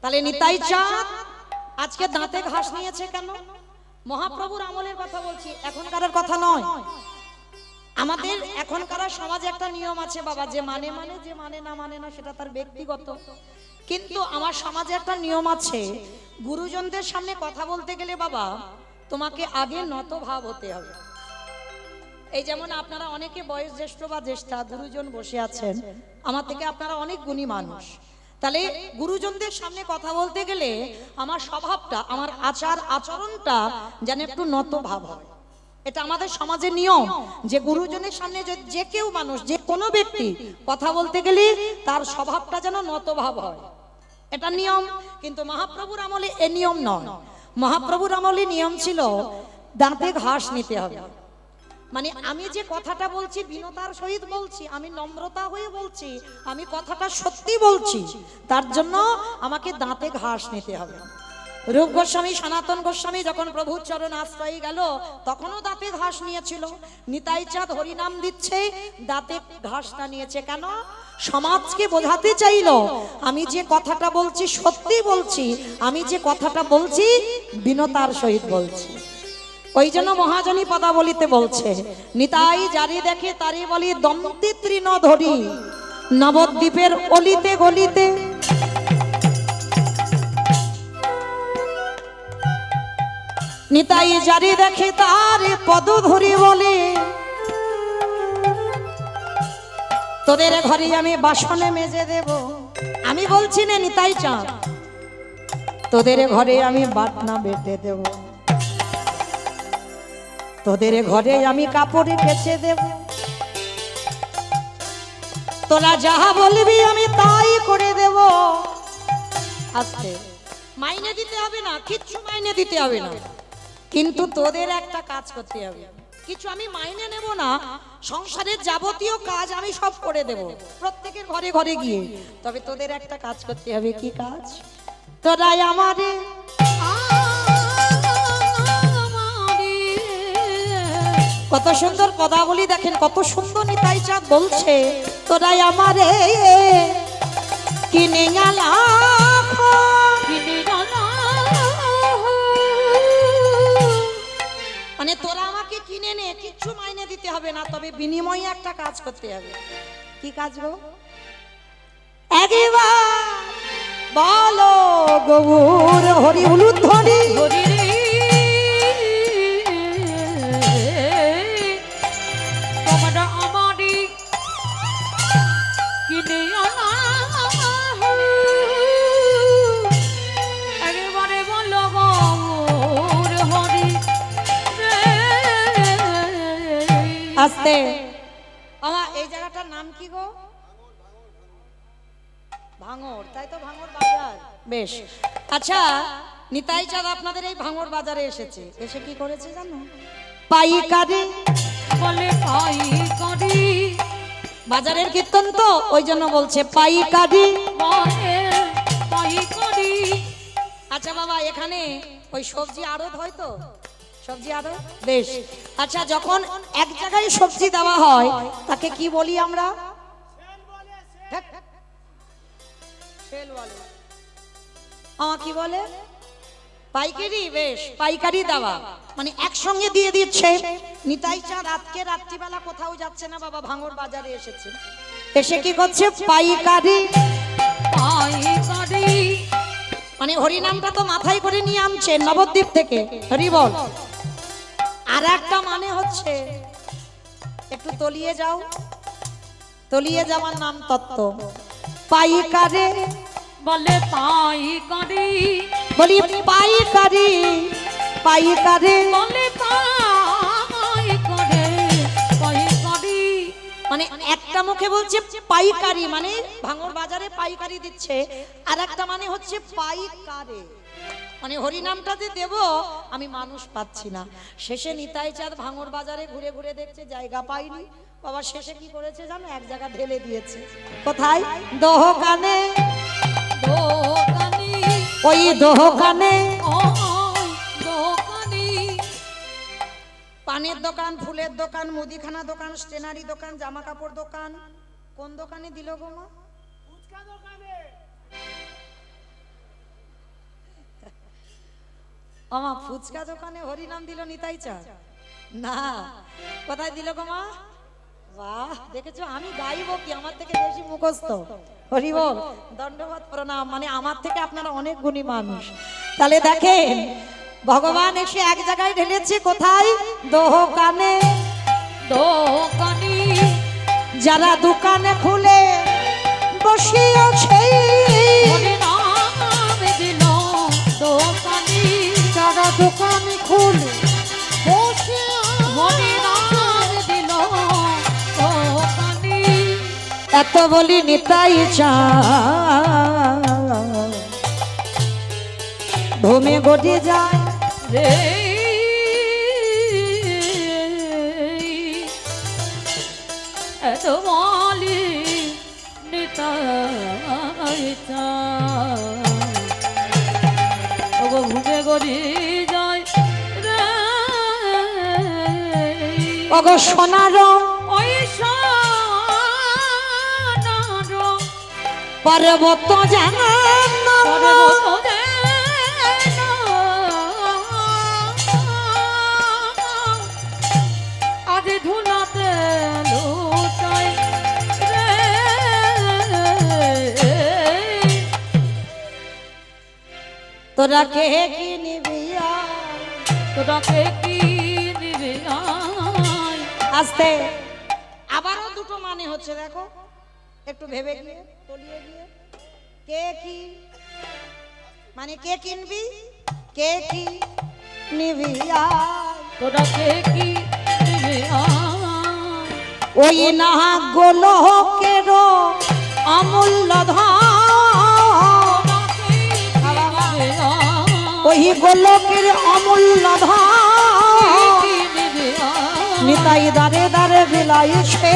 তাহলে নিতাই চাঁদ আজকে দাঁতে ঘাস নিয়েছে কেন? মহাপ্রভুর আমলের কথা বলছি, এখনকার কথা নয়। আমাদের এখনকার সমাজে একটা নিয়ম আছে বাবা, যে মানে মানে, যে মানে না সেটা তার ব্যক্তিগত। কিন্তু আমার সমাজে একটা নিয়ম আছে, গুরুজনদের সামনে কথা বলতে গেলে বাবা তোমাকে আগে নত ভাব হতে হবে। এই যেমন আপনারা অনেকে বয়স জ্যেষ্ঠ বা জ্যেষ্ঠা গুরুজন বসে আছেন, আমার থেকে আপনারা অনেক গুণী মানুষ। তাহলে গুরুজনদের সামনে কথা বলতে গেলে আমার স্বভাবটা, আমার আচার আচরণটা যেন একটু নত ভাব হয়। এটা আমাদের সমাজের নিয়ম, যে গুরুজনের সামনে যে কেউ মানুষ, যে কোনো ব্যক্তি কথা বলতে গেলে তার স্বভাবটা যেন নত ভাব হয়, এটা নিয়ম। কিন্তু মহাপ্রভুর আমলে এ নিয়ম নয়। মহাপ্রভুর আমলে নিয়ম ছিল দাঁতে ঘাস নিতে হবে। মানে আমি যে কথাটা বলছি বিনতার সহিত বলছি, আমি নম্রতা হয়ে বলছি, আমি কথাটা সত্যি বলছি, তার জন্য আমাকে দাঁতে ঘাস নিতে হবে। রূপ গোস্বামী সনাতন গোস্বামী যখন প্রভুর চরণ আশ্রয়ে গেল তখনও দাঁতে ঘাস নিয়েছিল। নিতাই চাঁদ হরিনাম দিচ্ছে, দাঁতে ঘাসটা নিয়েছে কেন? সমাজকে বোঝাতে চাইল আমি যে কথাটা বলছি সত্যি বলছি, আমি যে কথাটা বলছি বিনতার সহিত বলছি। ওই জন্য মহাজনী পদাবলিতে বলছে, নিতাই যারি দেখে তারি বলি দন্তে তৃণ ধরি, নবদ্বীপের অলিতে গলিতে। নিতাই যারি দেখে তার পদ ধরি বলে, তোদের ঘরে আমি বাসনে মেজে দেব। আমি বলছি না নিতাই চাঁদ, তোদের ঘরে আমি বাটনা বেটে দেব, তোদের ঘরে আমি কাপড় কেচে দেব, তোরা যাহা বলবি আমি তাই করে দেব। আস্তে, মাইনে দিতে হবে না, কিচ্ছু মাইনে দিতে হবে না, কিন্তু তোদের একটা কাজ করতে হবে। কিছু আমি মাইনে নেব না, সংসারের যাবতীয় কাজ আমি সব করে দেব প্রত্যেকের ঘরে ঘরে গিয়ে, তবে তোদের একটা কাজ করতে হবে। কি কাজ? তোরাই আমারে কত সুন্দর পদাবলী দেখেন, কত সুন্দর নিতাই চাঁদ বলছে, তোরাই আমারে কিনে গেলা, মানে তোরা আমাকে কিনে নে, কিচ্ছু মাইনে দিতে হবে না, তবে বিনিময়ে একটা কাজ করতে হবে। কি কাজ গো? একবার বলো গৌর হরি হলুদ ধরি, তোমরা আমারে কিনে আনা, একবারে বলো গৌর হরি। আস্তে, আমার এই জায়গাটার নাম কি গো? ভাঙর, তাই তো? ভাঙর বাজার। বেশ, আচ্ছা নিতাই চাঁদ আপনাদের এই ভাঙর বাজারে এসেছে, এসে কি করেছে জানো? পাইকারি বলে, পাইকারি বাজারের কীর্তন তো ওই জন্য বলছে পাইকারি বলে, পাইকারি। আচ্ছা বাবা, এখানে ওই সবজি আড়ত হয় তো, সবজি আড়ত। বেশ, আচ্ছা যখন এক জায়গায় সবজি দেওয়া হয় তাকে কি বলি আমরা? কি বলে? পাইকারি। বেশ, পাইকারি দেওয়া মানে একসঙ্গে দিয়ে দিচ্ছে। নিতাই চাঁদ আজকে রাত্রিবেলা কোথাও যাচ্ছে না বাবা, ভাঙর বাজারে এসেছে, এসে কি করছে? পাইকারি। পাইকারি মানে হরিনামটা তো মাথায় করে নিয়ে আনছে নবদ্বীপ থেকে, হরি বল। আর একটা মানে হচ্ছে একটু তলিয়ে যাও, তলিয়ে যাওয়ার নাম তত্ত্ব। পাইকারি বলে, পাইকারি বলি, পাইকারি পাইকারি বলে, পাইকারি পাইকারি মানে একটা মুখে বলছে পাইকারি মানে ভাঙর বাজারে পাইকারি দিচ্ছে, আর একটা মানে হচ্ছে পাইকারে মানে হরিনামটাতে দেব আমি মানুষ পাচ্ছি না। শেষে নিতাই চাঁদ ভাঙর বাজারে ঘুরে ঘুরে দেখছে জায়গা পাইনি বাবা, শেষে কি করেছে জানো? এক জায়গা ঢেলে দিয়েছে। কোথায়? দোকানে। দোকানে, ওই দোকানে, দোকানে পানের দোকান, ফুলের দোকান, মুদিখানা দোকান, স্টেনারি দোকান, জামা কাপড় দোকান। কোন দোকানে দিল গো মা? আমা ফুচকা দোকানে হরিনাম দিল নিতাই চা না, কোথায় দিল গো মা? বাহ, দেখেছো আমি গাইবো কি, আমার থেকে বেশি মুখস্থ। হরি বল, দণ্ডবত প্রণাম। মানে আমার থেকে আপনারা অনেক গুণী মানুষ। তাহলে দেখেন ভগবান এসে এক জায়গায় ঢেলেছে, কোথায়? দোকানে। দোকানি যারা দোকানে খুলে বসিয়াছে, হরিনাম দিল দোকানি যারা দোকানে খুলে বসে, হরিনাম দিল দোকানি। এত বলি নিতাই চা ভূমে গড়ে যায় রে, এত বলি নিতাই চা ভূমে গড়ে যায় রে। ওগো সোনার ওই সোনার পর্বত যেন, পর্বত আজ ধুলাতে লুটাই রে। তোরা কে কি নিবি, তোরা কে কি নিবি? আস্তে আবারও দুটো মানে হচ্ছে, দেখো একটু ভেবে গিয়ে তলিয়ে গিয়ে। কে কি মানে কে কিনবি, কে কি নিবি, তোরা কে কি নিবি? ওই না গোলকের অমূল্য ধন, ওই গোলকের অমূল্য ধন নিতাই দারে দারে বিলাইছে,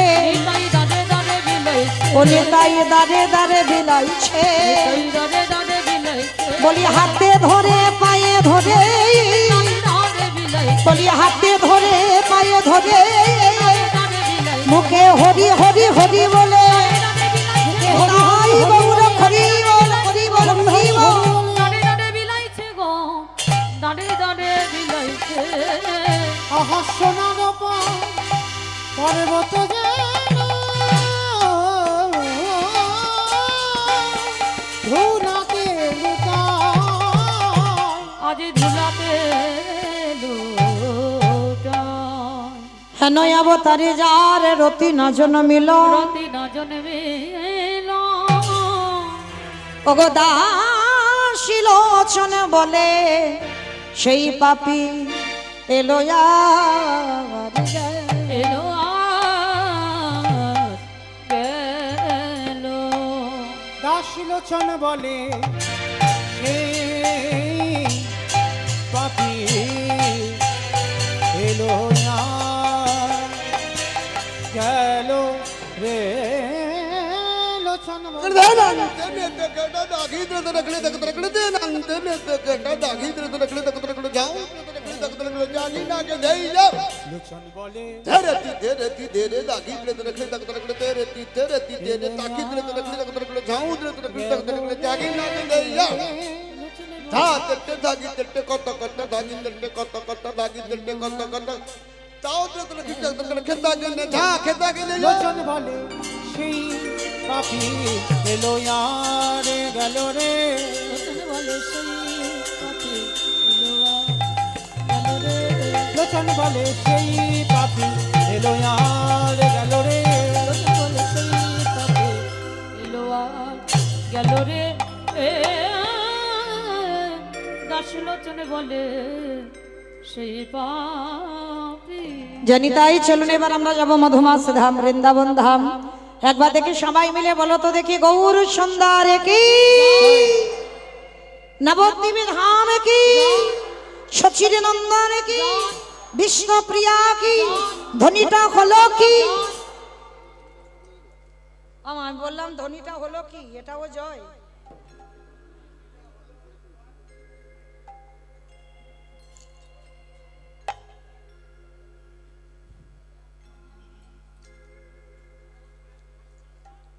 ও নিতাই দারে দারে বিলাইছে। বলি হাতে ধরে পায়ে ধরে, বলি হাতে ধরে পায়ে ধরে, মুখে হরি হরি হরি বলে, তাই গৌর হরি বল হরি বল হরি বল। দাঁড়ে দাঁড়ে বিলাইছে আহা সোনার পর্বত যেন ধুলাতে আজ ধুলাতে হেন অবতারে যার রতি না জন্মিল, রতি না জন্মিল। ওগো দাসী লোচন বলে সেই পাপী এলো এলো গেল। দাসী লোচন বলে সেই পাপী এলো গেল রে। লোচন বলে ধরতি ধরতি ধরে দাগি রখলে তক তক তেরতি তেরতি তেরে তাকি তক যাও তক জাগি না দেইয়া ধা তক দাগি তক কত কত দাগি তক কত কত দাগি তক কত কত তাও তক তক খেতা গনে ধা খেতা গনে। লোচন বলে সেই পাপী এলো রে গেল রে। লোচন বলে সেই পাপী এলো গেল রে। লোচন বলে সেই পাপী এলো রে গেল রে। লোচন বলে সেই পাপী এলো গেল রে। দাস লোচন বলে সেই পাপী। জানি তাই চলুন এবার আমরা যাব মধুমাস ধাম, বৃন্দাবন ধাম। একবার দেখি সবাই মিলে বলো তো দেখি, গৌর সুন্দর কি, নবদ্বীপ ধাম কি, সচির নন্দন কি, বিষ্ণুপ্রিয়া কি, ধ্বনিটা হলো কি? আমি বললাম ধ্বনিটা হলো কি, এটাও জয়।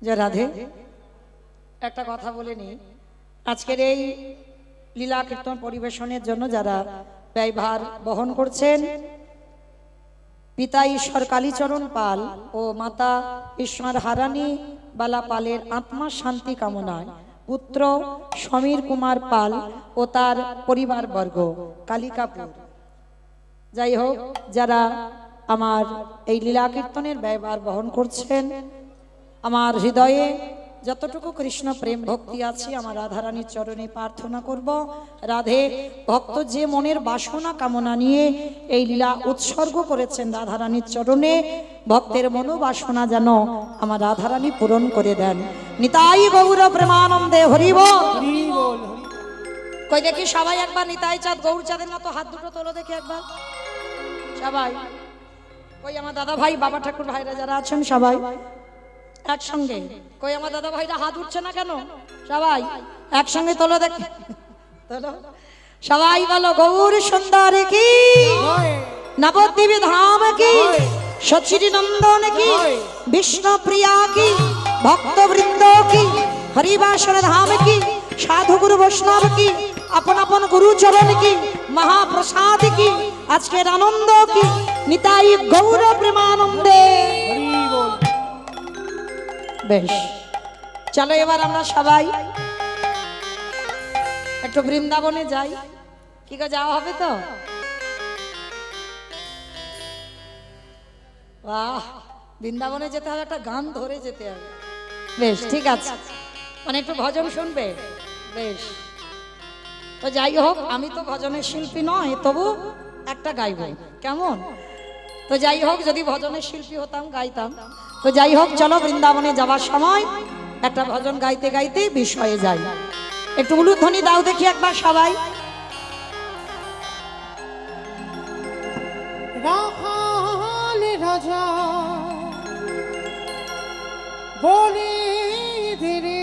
যে রাধে একটা কথা বলে নি, আজকের এই লীলা কীর্তন পরিবেশনের জন্য যারা ব্যয়ভার বহন করছেন, পিতা ঈশ্বর কালীচরণ পাল ও মাতা ঈশ্বর হারানী বালা পালের আত্মার শান্তি কামনায় পুত্র সমীর কুমার পাল ও তার পরিবারবর্গ কালিকাপুর। যাই হোক, যারা আমার এই লীলা কীর্তনের ব্যয়ভার বহন করছেন, আমার হৃদয়ে যতটুকু কৃষ্ণ প্রেম ভক্তি আছে আমার রাধারানীর চরণে প্রার্থনা করব, রাধে ভক্ত যে মনের বাসনা কামনা নিয়ে এই লীলা উৎসর্গ করেছেন রাধারানীর চরণে, ভক্তের মনোবাসনা যেন আমার রাধারানী পূরণ করে দেন। নিতাই গৌর প্রেমানন্দে হরি বল। কই দেখি সবাই একবার নিতাই চাঁদ গৌর চাঁদের মতো হাত দুটো তোলো দেখি একবার সবাই। কই আমার দাদা ভাই বাবা ঠাকুর ভাইরা যারা আছেন সবাই একসঙ্গে। কই আমার দাদা ভাইরা হাত উঠছে না কেন? সবাই একসঙ্গে তোলো দেখি, তোলো সবাই বলো গৌর সুন্দর কি, নবদ্বীপ ধাম কি, সচিরি নন্দন কি, বিষ্ণু প্রিয়া কি, ভক্ত বৃন্দ কি, হরিবাসর ধাম কি, সাধু গুরু বৈষ্ণব কি, আপন আপন গুরু চরণ কি, মহাপ্রসাদ কি, আজকের আনন্দ কি, নিতাই গৌর প্রেমানন্দে। বেশ, চলো এবার আমরা সবাই একটু বৃন্দাবনে যাই। কি গো, যাওয়া হবে তো? বাহ, বৃন্দাবনে যেতে হবে, একটা গান ধরে যেতে হবে। বেশ, ঠিক আছে, মানে একটু ভজন শুনবে। বেশ, তো যাই হোক, আমি তো ভজনের শিল্পী নয়, তবু একটা গাইব, কেমন? তো যাই হোক, যদি ভজনের শিল্পী হতাম গাইতাম। তো যাই হোক, চলো বৃন্দাবনে যাওয়ার সময় একটা ভজন গাইতে গাইতে বিষয়ে যাই। একটু উলুধ্বনি দাও দেখি একবার সবাই। রাখাল রাজা বলে ধীরে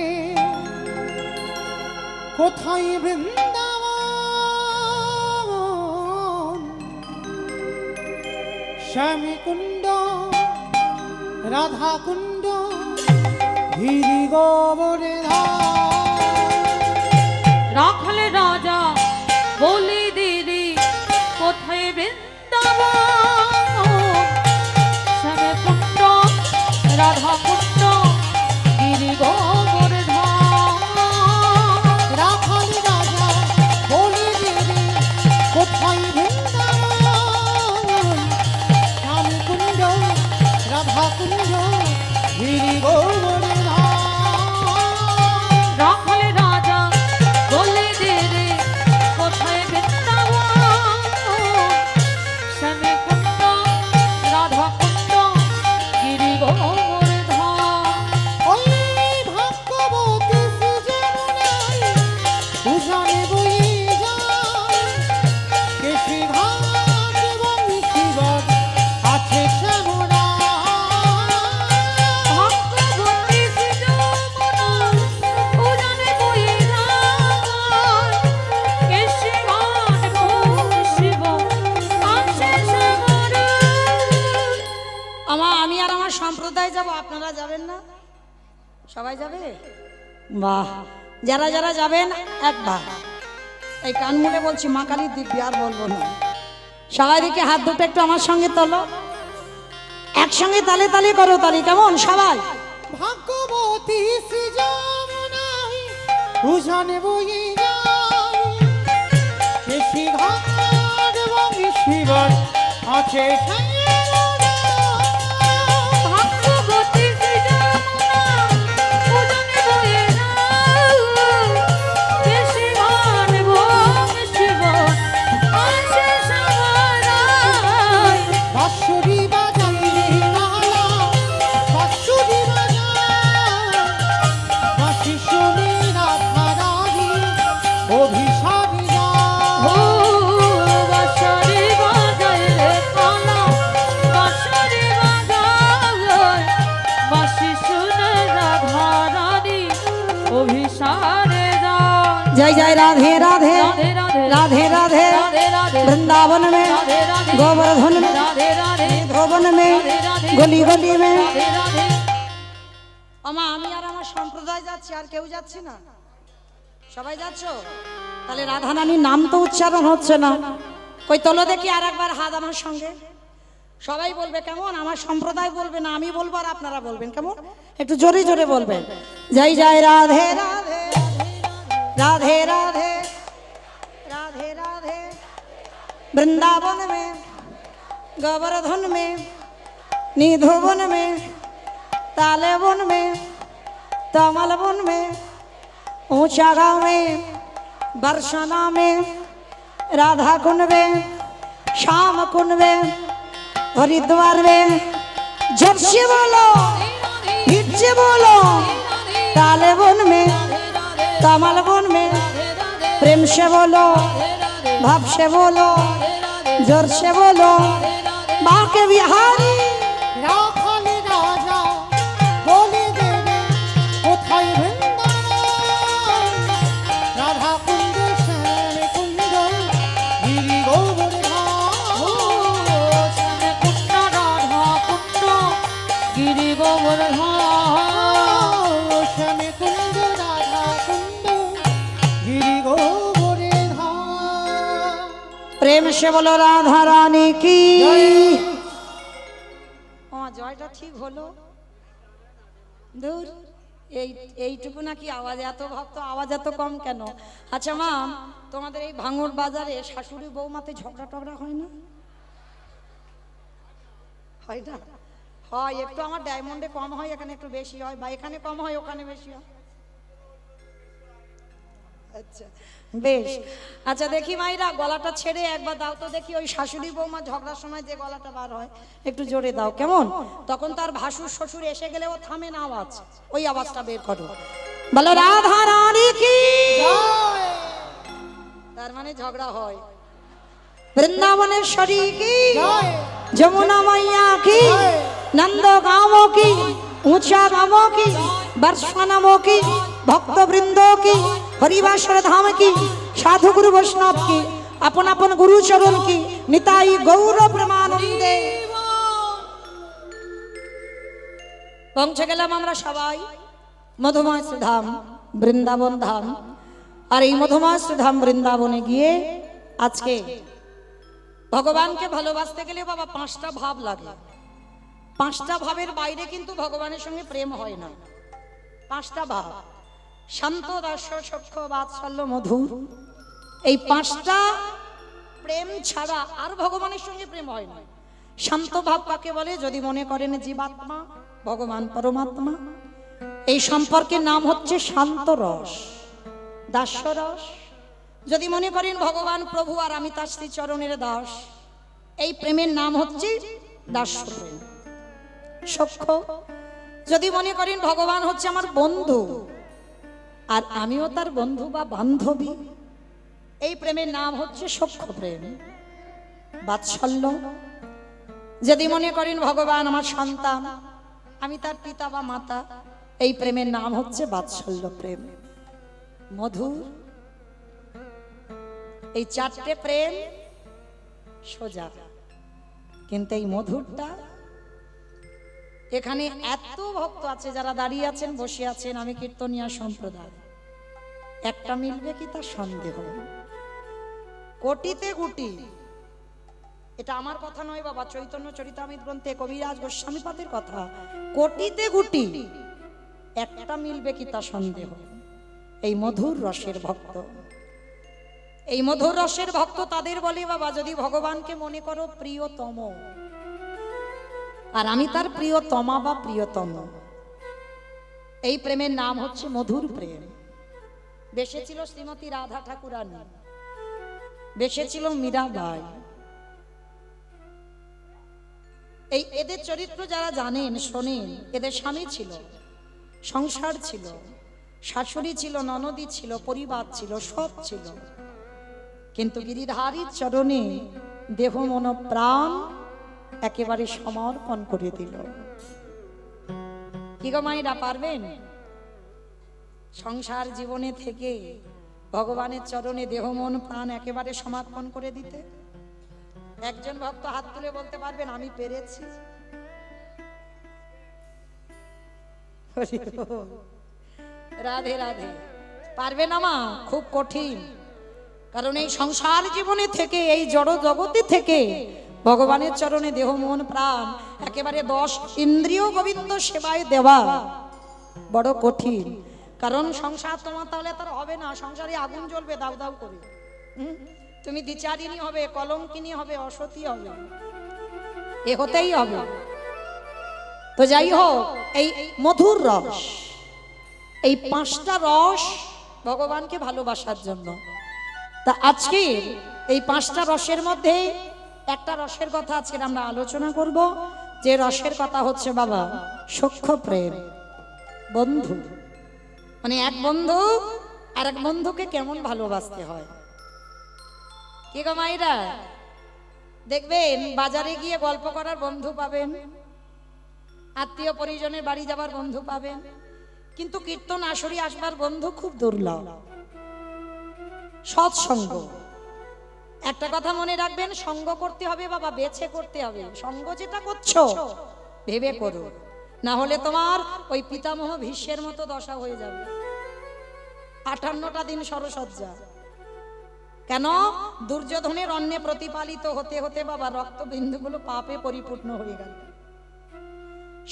কোথায় বৃন্দাবন, শ্যামী কুণ্ড রাধা কুণ্ড গিরি গোবরে রাখাল রাজা বলে দিদি কোথায় বৃন্দাবন, শ্যামে কুণ্ড রাধা কুণ্ড গিরি গোবর্ধন। রাখাল রাজা বলে দিদি কোথায় বৃন্দাবন, শ্যামী কুণ্ড রাধা কুণ্ড গিরি গোবর্ধন। রাখাল রাজা বলে দিদি কোথায় বৃন্দাবন, শ্যামে কুণ্ড রাধা কুণ্ড গিরি গোবর্ধন। ওই ভাগ্যবতী সুজনায় উজানে বয়ে যায়, কেশী ঘাট এবং শিবর আছে শ্যামরা। ভক্তবতী সুজমনা উজানে বয়ে যায়, কেশী ঘাট এবং শিব আছে শ্যামরা। আমি আর আমার সম্প্রদায় যাব, আপনারা যাবেন না? সবাই যাবে? বাহ, যারা যারা যাবেন একবার এই কান মুড়ে বলছি, মা কালী দিব্যি, আর বলবো না। সবাই দিকে হাত দুটো একটু আমার সঙ্গে তোলো, একসঙ্গে তালে তালে করো তালি, কেমন সবাই? ভাগ্যবতী সুজনায় উজানে বয়ে যায়, কেশী ঘাট এবং শিবর আছে শ্যামরা। ভক্তবতী সুজমনা উজানে বয়ে যায়, কেশী ঘাট এবং শিব আছে শ্যামরায়। বাঁশুরি বাজাইলে নালা, বাঁশুরি বাজায়, বাঁশি শুনে রাধারানী অভিসারী ও যায়। বাঁশরি বাজাইলে কালা, বাঁশরি বাজায়, বাঁশি শুনে রাধারানী অভিসারে যায়। जय जय राधे राधे রাধে রাধে राधे राधे রাধে রাধে वृंदावन में রাধে রাধে गोवर्धन में রাধে রাধে धोवन में गली गली में। রাধে রাধে। আমা আমি আর আমার সম্প্রদায় যাচ্ছি, আর কেউ যাচ্ছি না। সবাই যাচ্ছো? তাহলে রাধা রানীর নাম তো উচ্চারণ হচ্ছে না। কই তোলো দেখি আর একবার হাত আমার সঙ্গে। সবাই বলবে কেমন? আমার সম্প্রদায় বলবে না, আমি বলবো আর আপনারা বলবেন কেমন? একটু জোরে জোরে বলবেন। জয় জয় রাধে রাধে রাধে রাধে राधे राधे वृंदावन में गोवर्धन में निधुवन में तालेवन में तमलवन में ऊंचा गांव में बरसाना में राधा कुंड में श्याम कुंड में हरिद्वार में जब से बोलो फिर से बोलो तालेवन में कमलवन में प्रेम से बोलो भाव से बोलो जोर से बोलो माँ के बिहारी রাখালে রাজা বলে দেবে কোথায় বৃন্দাবন রাধা কুঞ্জ শ্যাম কুঞ্জ গিরি গোবর্ধন শ্যামে কুণ্ড রাধা কুণ্ড গিরি গোবর্ধন শ্যামে কুঞ্জ রাধা কুঞ্জ গিরি গোবর্ধন प्रेम से बोलो राधा रानी की জয়টা ঠিক হলো দূর এইটুকু নাকি আওয়াজ? এত ভক্ত আওয়াজ এত কম কেন? আচ্ছা মা, তোমাদের এই ভাঙড় বাজারে শাশুড়ি বৌমাতে ঝগড়া টগড়া হয় না? হয় না? হয়। একটু আমার ডায়মন্ডে কম হয়, এখানে একটু বেশি হয়, বা এখানে কম হয় ওখানে বেশি হয়। আচ্ছা বেশ। আচ্ছা দেখি মাইরা গলাটা ছেড়ে একবার দাও তো দেখি, ওই শাশুড়ি বৌমা ঝগড়ার সময় যে গলাটা বার হয় একটু জোরে দাও কেমন? তখন তার ভাসুর শ্বশুর এসে গেলে ও থামে না আওয়াজ, ওই আওয়াজটা বের করো। বলো রাধা রানী কি। তার মানে ঝগড়া হয়। বৃন্দাবনেশ্বরী কি, যমুনা मैया की, नंद गांवों की, ऊंचा गांवों की, बरसानामों की, भक्त वृंदों की, हरिवासर धाम की, साधु गुरु वैष्णव की, अपन अपन गुरु चरण की, निताई गौर प्रेमानंदे। পৌঁছে গেলাম আমরা সবাই মধুময় শ্রীধাম বৃন্দাবন ধাম। আর এই মধুময় শ্রীধাম বৃন্দাবনে গিয়ে আজকে ভগবানকে ভালোবাসতে গেলে বাবা পাঁচটা ভাব লাগে। পাঁচটা ভাবের বাইরে কিন্তু ভগবানের সঙ্গে প্রেম হয় না। পাঁচটা ভাব, শান্ত, দাস্য, সখ্য, বাৎসল্য, মধুর, এই পাঁচটা প্রেম ছাড়া আর ভগবানের সঙ্গে প্রেম হয় না। শান্ত ভাব কাকে বলে? যদি মনে করেন জীবাত্মা ভগবান পরমাত্মা, এই সম্পর্কের নাম হচ্ছে শান্ত রস, দাস্য রস। যদি মনে করেন ভগবান প্রভু আর আমি তার শ্রী চরণের দাস, এই প্রেমের নাম হচ্ছে দাস্য প্রেম। সখ্য, যদি মনে করেন ভগবান হচ্ছে আমার বন্ধু আর আমিও তার বন্ধু বা বান্ধবী, এই প্রেমের নাম হচ্ছে সখ্য প্রেম। বাৎসল্য, যদি মনে করেন ভগবান আমার সন্তান, আমি তার পিতা বা মাতা, এই প্রেমের নাম হচ্ছে বাৎসল্য প্রেম। মধুর, এই চারটে প্রেম সোজা, কিন্তু এই মধুরটা, এখানে এত ভক্ত আছে যারা দাঁড়িয়ে আছেন, বসে আছেন, আমি কীর্তনিয়া সম্প্রদায়, একটা মিলবে কি তার সন্দেহ। কোটিতে কোটি, এটা আমার কথা নয় বাবা, চৈতন্য চরিতামৃত গ্রন্থে কবিরাজ গোস্বামীপাদের কথা। কোটিতে কোটি, একটা মিলবে কি তা সন্দেহ। এই মধুর রসের ভক্ত, এই মধুর রসের ভক্ত তাদের বলে বাবা, যদি ভগবানকে মনে করো প্রিয়তম, আর আমি তার প্রিয়তমা বা প্রিয়তম, এই প্রেমের নাম হচ্ছে মধুর প্রেম। বেসেছিল শ্রীমতী রাধা ঠাকুরানী, বেসেছিল মীরাবাই। এই এদের চরিত্র যারা জানেন শোনেন, এদের স্বামী ছিল, সংসার ছিল, শাশুড়ি ছিল, ননদী ছিল, পরিবার ছিল, সব ছিল, কিন্তু গিরিধারীর চরণে দেহ মন প্রাণ একেবারে সমর্পণ করে দিল। কি গো মায়েরা, পারবেন সংসার জীবনে থেকে ভগবানের চরণে দেহ মন প্রাণ একেবারে সমর্পণ করে দিতে? একজন ভক্ত হাত তুলে বলতে পারবেন আমি পেরেছি? রাধে রাধে। পারবে না মা, খুব কঠিন। কারণ এই সংসার জীবনে থেকে, এই জড় জগতে থেকে ভগবানের চরণে দেহ মন প্রাণ একেবারে 10 ইন্দ্রিয় গোবিন্দ সেবায় দেওয়া বড় কঠিন। কারণ সংসার তোমার তাহলে তার হবে না, সংসারে আগুন জ্বলবে দাউ দাউ করে। তুমি দ্বিচারিণী হবে, কলঙ্কিনী হবে, অসতী হবে, এ হতেই হবে। তো যাই হোক, এই মধুর রস, এই 5টা রস ভগবানকে ভালোবাসার জন্য। তা আজকে এই 5টা রসের মধ্যে একটা রসের কথা আজকে আমরা আলোচনা করব, যে রসের কথা হচ্ছে বাবা সখ্য প্রেম। বন্ধু মানে এক বন্ধু আর এক বন্ধুকে কেমন ভালোবাসতে হয়। কি গো মাইরা, দেখবেন বাজারে গিয়ে গল্প করার বন্ধু পাবেন, আত্মীয় পরিজনের বাড়ি যাবার বন্ধু পাবেন, কিন্তু কীর্তন আসরে আসবার বন্ধু খুব দুর্লভ। সৎসঙ্গ, একটা কথা মনে রাখবেন, সঙ্গ করতে হবে বাবা, বেছে করতে হবে। সঙ্গ যেটা করছো ভেবে করো, না হলে তোমার ওই পিতামহ ভীষ্মের মতো দশা হয়ে যাবে। 58টা দিন সরসজ্জা। কেন? দুর্যোধনের অন্নে প্রতিপালিত হতে হতে বাবা রক্তবিন্দুগুলো পাপে পরিপূর্ণ হয়ে গেল।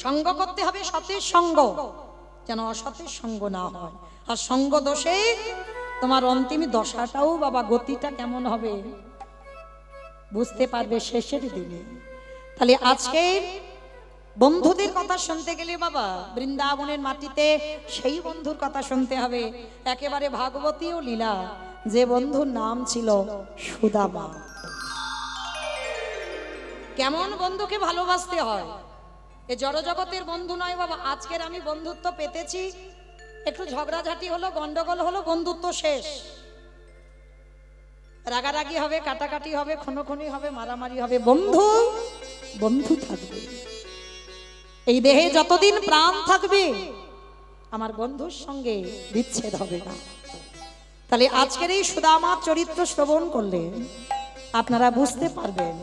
সঙ্গ করতে হবে সতের সঙ্গ, যেন অসতের সঙ্গ না হয়। আর সঙ্গ দোষে তোমার অন্তিম দশাটাও বাবা, গতিটা কেমন হবে বুঝতে পারবে শেষের দিনে। তাহলে আজকে বন্ধুদের কথা শুনতে গেলে বাবা বৃন্দাবনের মাটিতে সেই বন্ধুর কথা শুনতে হবে, একেবারে ভাগবতী ও লীলা, যে বন্ধুর নাম ছিল সুদামা। কেমন বন্ধুকে ভালোবাসতে হয়, এ জড়জগতের বন্ধু নয় বাবা। আজকের আমি বন্ধুত্ব পেতেছি, একটু ঝগড়াঝাটি হলো, গন্ডগোল হলো, বন্ধুত্ব শেষ। রাগারাগি হবে, কাটাকাটি হবে, খুনোখুনি হবে, মারামারি হবে। বন্ধু বন্ধু থাকবে। এই দেহে যতদিন প্রাণ থাকবে আমার বন্ধুর সঙ্গে বিচ্ছেদ হবে না। তাহলে আজকের এই সুদামার চরিত্র শ্রবণ করলে আপনারা বুঝতে পারবেন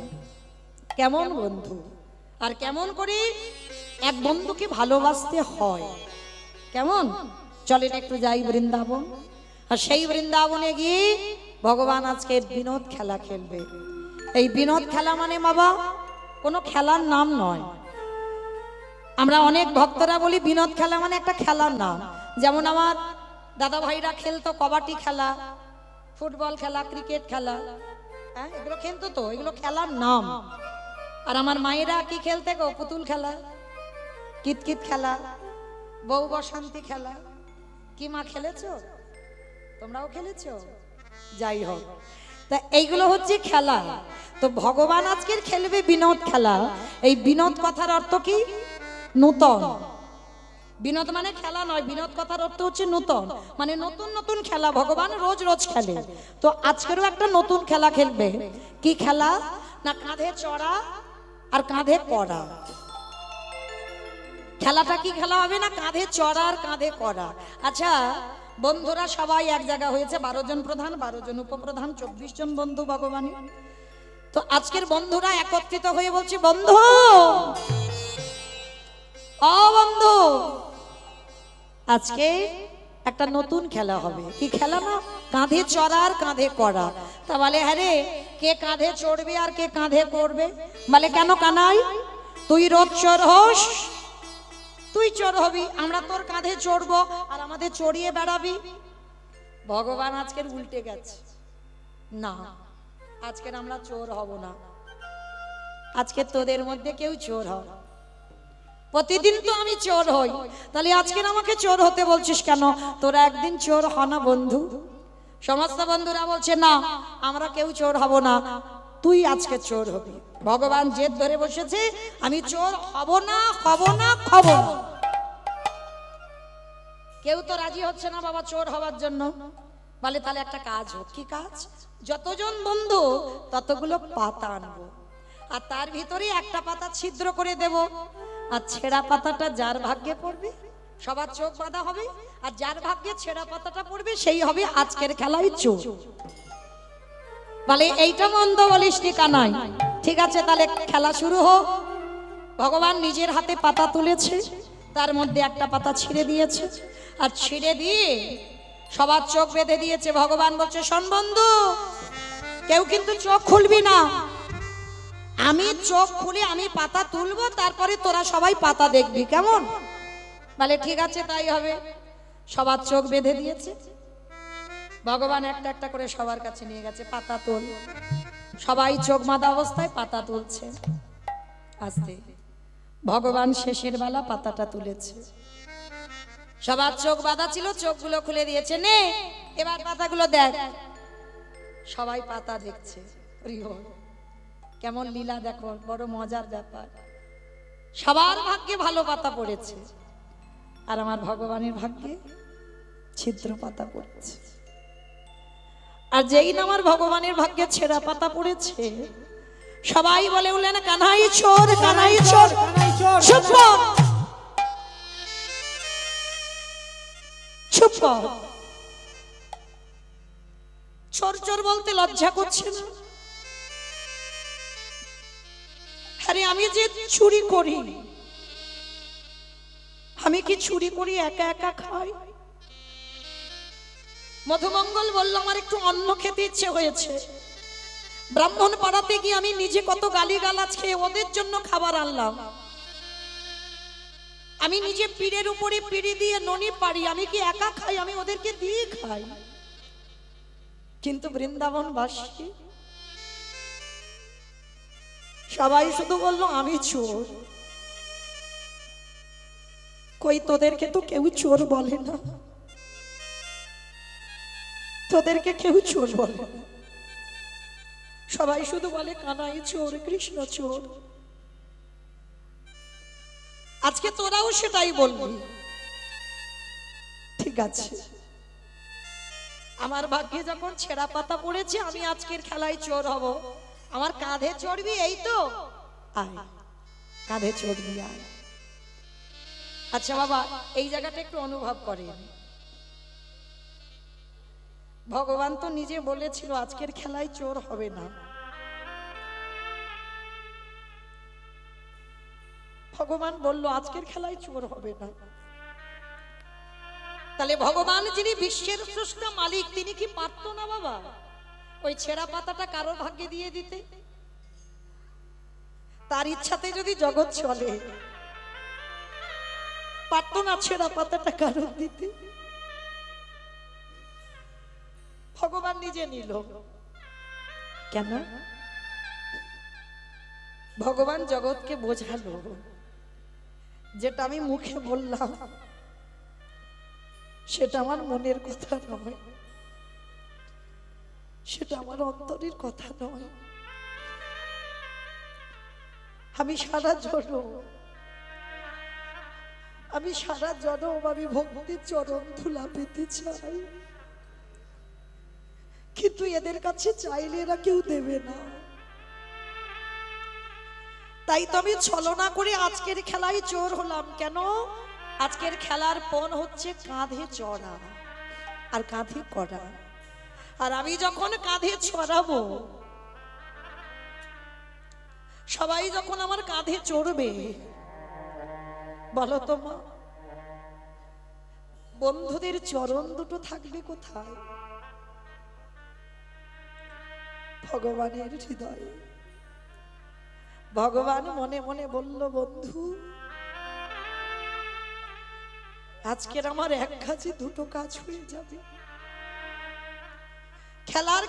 কেমন বন্ধু আর কেমন করে এক বন্ধুকে ভালোবাসতে হয়। কেমন? চলেন একটু যাই বৃন্দাবন, আর সেই বৃন্দাবনে গিয়ে ভগবান আজকে বিনোদ খেলা খেলবে। এই বিনোদ খেলা মানে বাবা কোনো খেলার নাম নয়। আমরা অনেক ভক্তরা বলি বিনোদ খেলা মানে একটা খেলার নাম। যেমন আমার দাদা ভাইরা খেলতো কবাডি খেলা, ফুটবল খেলা, ক্রিকেট খেলা, হ্যাঁ এগুলো খেলতো, তো এগুলো খেলার নাম। আর আমার মায়েরা কি খেলতে গো? পুতুল খেলা, কিতকিত খেলা, বউ বসন্তী খেলা। কি মা খেলেছো? তোমরাও খেলেছো? যাই হোক, তা এইগুলো হচ্ছে খেলা। তো ভগবান আজকের খেলবে বিনোদ খেলা। এই বিনোদ কথার অর্থ কি? নূতন। বিনোদ মানে খেলা নয়, বিনোদ কথার অর্থ হচ্ছে নূতন, মানে নতুন নতুন খেলা ভগবান রোজ রোজ খেলে। তো আজকেরও একটা নতুন খেলা খেলবে। কি খেলা? না কাঁধে চড়া আর কাঁধে করা। খেলাটা কি খেলা হবে? না কাঁধে চড়া আর কাঁধে করা। আচ্ছা বন্ধুরা সবাই এক জায়গা হয়েছে, 12 জন প্রধান, 12 জন উপপ্রধান, 24 জন বন্ধু ভগবান। তো আজকের বন্ধুরা একত্রিত হয়ে বলছে, বন্ধু ও বন্ধু, আজকে একটা নতুন খেলা হবে। কি খেলা? না কাঁধে চড়া আর কাঁধে করা। তা বলে হ্যাঁ রে, কে কাঁধে চড়বে আর কে কাঁধে করবে? বলে কেন কানাই, তুই রোজ চোর হোস, তুই চোর হবি, আমরা তোর কাঁধে চড়বো আর আমাদের চড়িয়ে বেড়াবি। ভগবান আজকের উল্টে গেছে, না আজকের আমরা চোর হব না, আজকে তোদের মধ্যে কেউ চোর হয়। প্রতিদিন তো আমি চোর হই, তাহলে আজকের আমাকে চোর হতে বলছিস কেন? তোরা একদিন চোর হ না বন্ধু। সমস্ত বন্ধুরা বলছে না আমরা কেউ চোর হব না, তুই আজকে চোর হবি। ভগবান জেদ ধরে বসেছে, আমি চোর হব না, হব না, হব না। কেউ তো রাজি হচ্ছে না বাবা চোর হওয়ার জন্য। বলে তাহলে একটা কাজ হোক। কি কাজ? যতজন বন্ধু ততগুলো পাতা আনবো, আর তার ভিতরে একটা পাতা ছিদ্র করে দেব, আর ছেঁড়া পাতাটা যার ভাগ্যে পড়বে সবার চোখ বাঁধা হবে, আর যার ভাগ্যে ছেঁড়া পাতাটা পড়বে সেই হবে আজকের খেলায় চোর। বলে এইটা মন্দ বলিস নি কানাই, ঠিক আছে তাহলে খেলা শুরু হোক। ভগবান নিজের হাতে পাতা তুলেছে, তার মধ্যে একটা পাতা ছিঁড়ে দিয়েছে, আর ছিঁড়ে দিয়ে সবার চোখ বেঁধে দিয়েছে। ভগবান বলছে, শোন বন্ধু, কেউ কিন্তু চোখ খুলবি না। আমি চোখ খুলে আমি পাতা তুলবো, তারপরে তোরা সবাই পাতা দেখবি, কেমন? বলে ঠিক আছে, তাই হবে। সবার চোখ বেঁধে দিয়েছে। ভগবান একটা একটা করে সবার কাছে নিয়ে গেছে, পাতা তোল। সবাই চোখ বাঁধা অবস্থায় পাতা তুলছে। আস্তে ভগবান শেষের বেলা পাতাটা তুলেছে। সবার চোখ বাঁধা ছিল, চোখগুলো খুলে দিয়েছে, নে এবার পাতাগুলো দেখ। সবাই পাতা দেখছে। হরি বল। কেমন লীলা দেখো, বড় মজার ব্যাপার। সবার ভাগ্যে ভালো পাতা পড়েছে, আর আমার ভগবানের ভাগ্যে ছিদ্র পাতা পড়েছে। আর যেই না আমার ভগবানের ভাগ্যে ছেঁড়া পাতা পড়েছে, সবাই বলে উঠলেন, কানাই চোর, কানাই চোর। চুপ কর, চুপ কর। চোর চোর বলতে লজ্জা করছে না? আরে আমি যে চুরি করি, আমি কি চুরি করি একা একা খাই? মধুমঙ্গল বলল, আমার একটু অন্ন খেতে ইচ্ছে হয়েছে। ব্রাহ্মণ পাড়াতে গিয়ে আমি নিজে কত গালিগালাজ খেয়ে ওদের জন্য খাবার আনলাম। আমি নিজে পীরের উপরে পিড়ি দিয়ে ননি পারি, আমি কি একা খাই? আমি ওদেরকে দিয়ে খাই। কিন্তু বৃন্দাবনবাসী সবাই শুধু বলল, আমি চোর। কই, তোদেরকে তো কেউ চোর বলে না, তোদেরকে কেউ চোর বলে না। সবাই শুধু বলে, কানাই চোর, কৃষ্ণ চোর। আজকে তোরাও সেটাই বলবি। ঠিক আছে, আমার ভাগ্যে যখন ছেঁড়া পাতা পড়েছে, আমি আজকের খেলায় চোর হব। আমার কাঁধে চড়বি, এই তো? আয়, কাঁধে চড়বি, আয়। আচ্ছা বাবা, এই জায়গাটা একটু অনুভব করেন। ভগবান তো নিজে বলেছিল আজকের খেলায় চোর হবে না। ভগবান বলল আজকের খেলায় চোর হবে না। তাহলে ভগবান যিনি বিশ্বের স্রষ্টা মালিক, তিনি কি পারতো না বাবা ওই ছেঁড়া পাতাটা কারোর ভাগ্যে দিয়ে দিতে? তার ইচ্ছাতে যদি জগৎ চলে, পারতো না ছেঁড়া পাতাটা কারোর দিতে? ভগবান নিজে নিল কেন? ভগবান জগৎকে বোঝালো, যেটা আমি মুখে বললাম সেটা আমার মনের কথা নয়, সেটা আমার অন্তরের কথা নয়। আমি সারা জনম আমি ভক্তির চরণ ধুলা পেতে চাই, কিন্তু এদের কাছে চাইলে এরা কেউ দেবে না। তাই তো আমি ছলনা করে আজকের খেলায় চোর হলাম। কেন? আজকের খেলার পণ হচ্ছে কাঁধে চড়া আর কাঁধে করা। আর আমি যখন কাঁধে চড়াবো, সবাই যখন আমার কাঁধে চড়বে, বলো তো মা, বন্ধুদের চরণ দুটো থাকবে কোথায়? ভগবানের হৃদয়ে। ভগবান মনে মনে বলল, বন্ধু আজকের আমার এক কাজে দুটো কাজ হয়ে যাবে।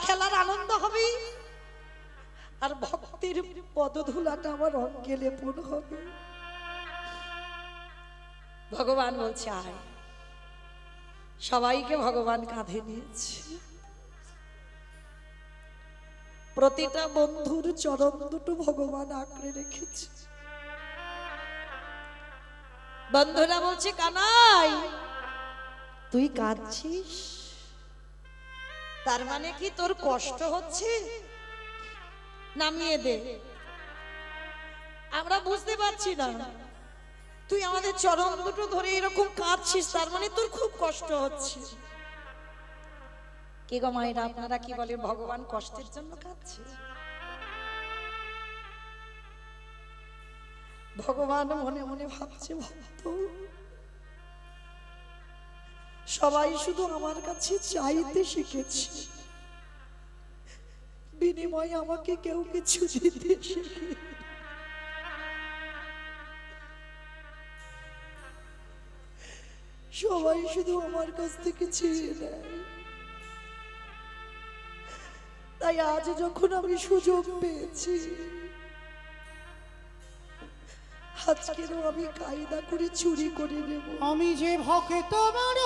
খেলার আনন্দ হবে, আর ভক্তির পদধূলাটা আমার অঙ্গে লেপন হবে। ভগবান বলছে আয়। সবাইকে ভগবান কাঁধে নিয়েছে। প্রতিটা বন্ধুর চরণ দুটো ভগবান আঁকড়ে রেখেছে। বন্ধুরা বলছে, কানাই তুই কাঁদছিস, তার মানে কি তোর কষ্ট হচ্ছে? নামিয়ে দে, আমরা বুঝতে পারছি না। তুই আমাদের চরণ দুটো ধরে এরকম কাঁদছিস, তার মানে তোর খুব কষ্ট হচ্ছে। কি গো মায়েরা, আপনারা কি বলে, ভগবান কষ্টের জন্য কাঁদছে? ভগবান মনে মনে ভাবছে, ভক্ত সবাই শুধু আমার কাছে চাইতে শিখেছে, বিনিময়ে আমাকে কেউ কিছু দিতে শিখে। সবাই শুধু আমার কাছ থেকে চেয়ে নেয়। তাই আজ যখন আমি সুযোগ পেয়েছি, আজকেরও আমি কায়দা করে চুরি করে নেব। আমি যে ভক্ত বড়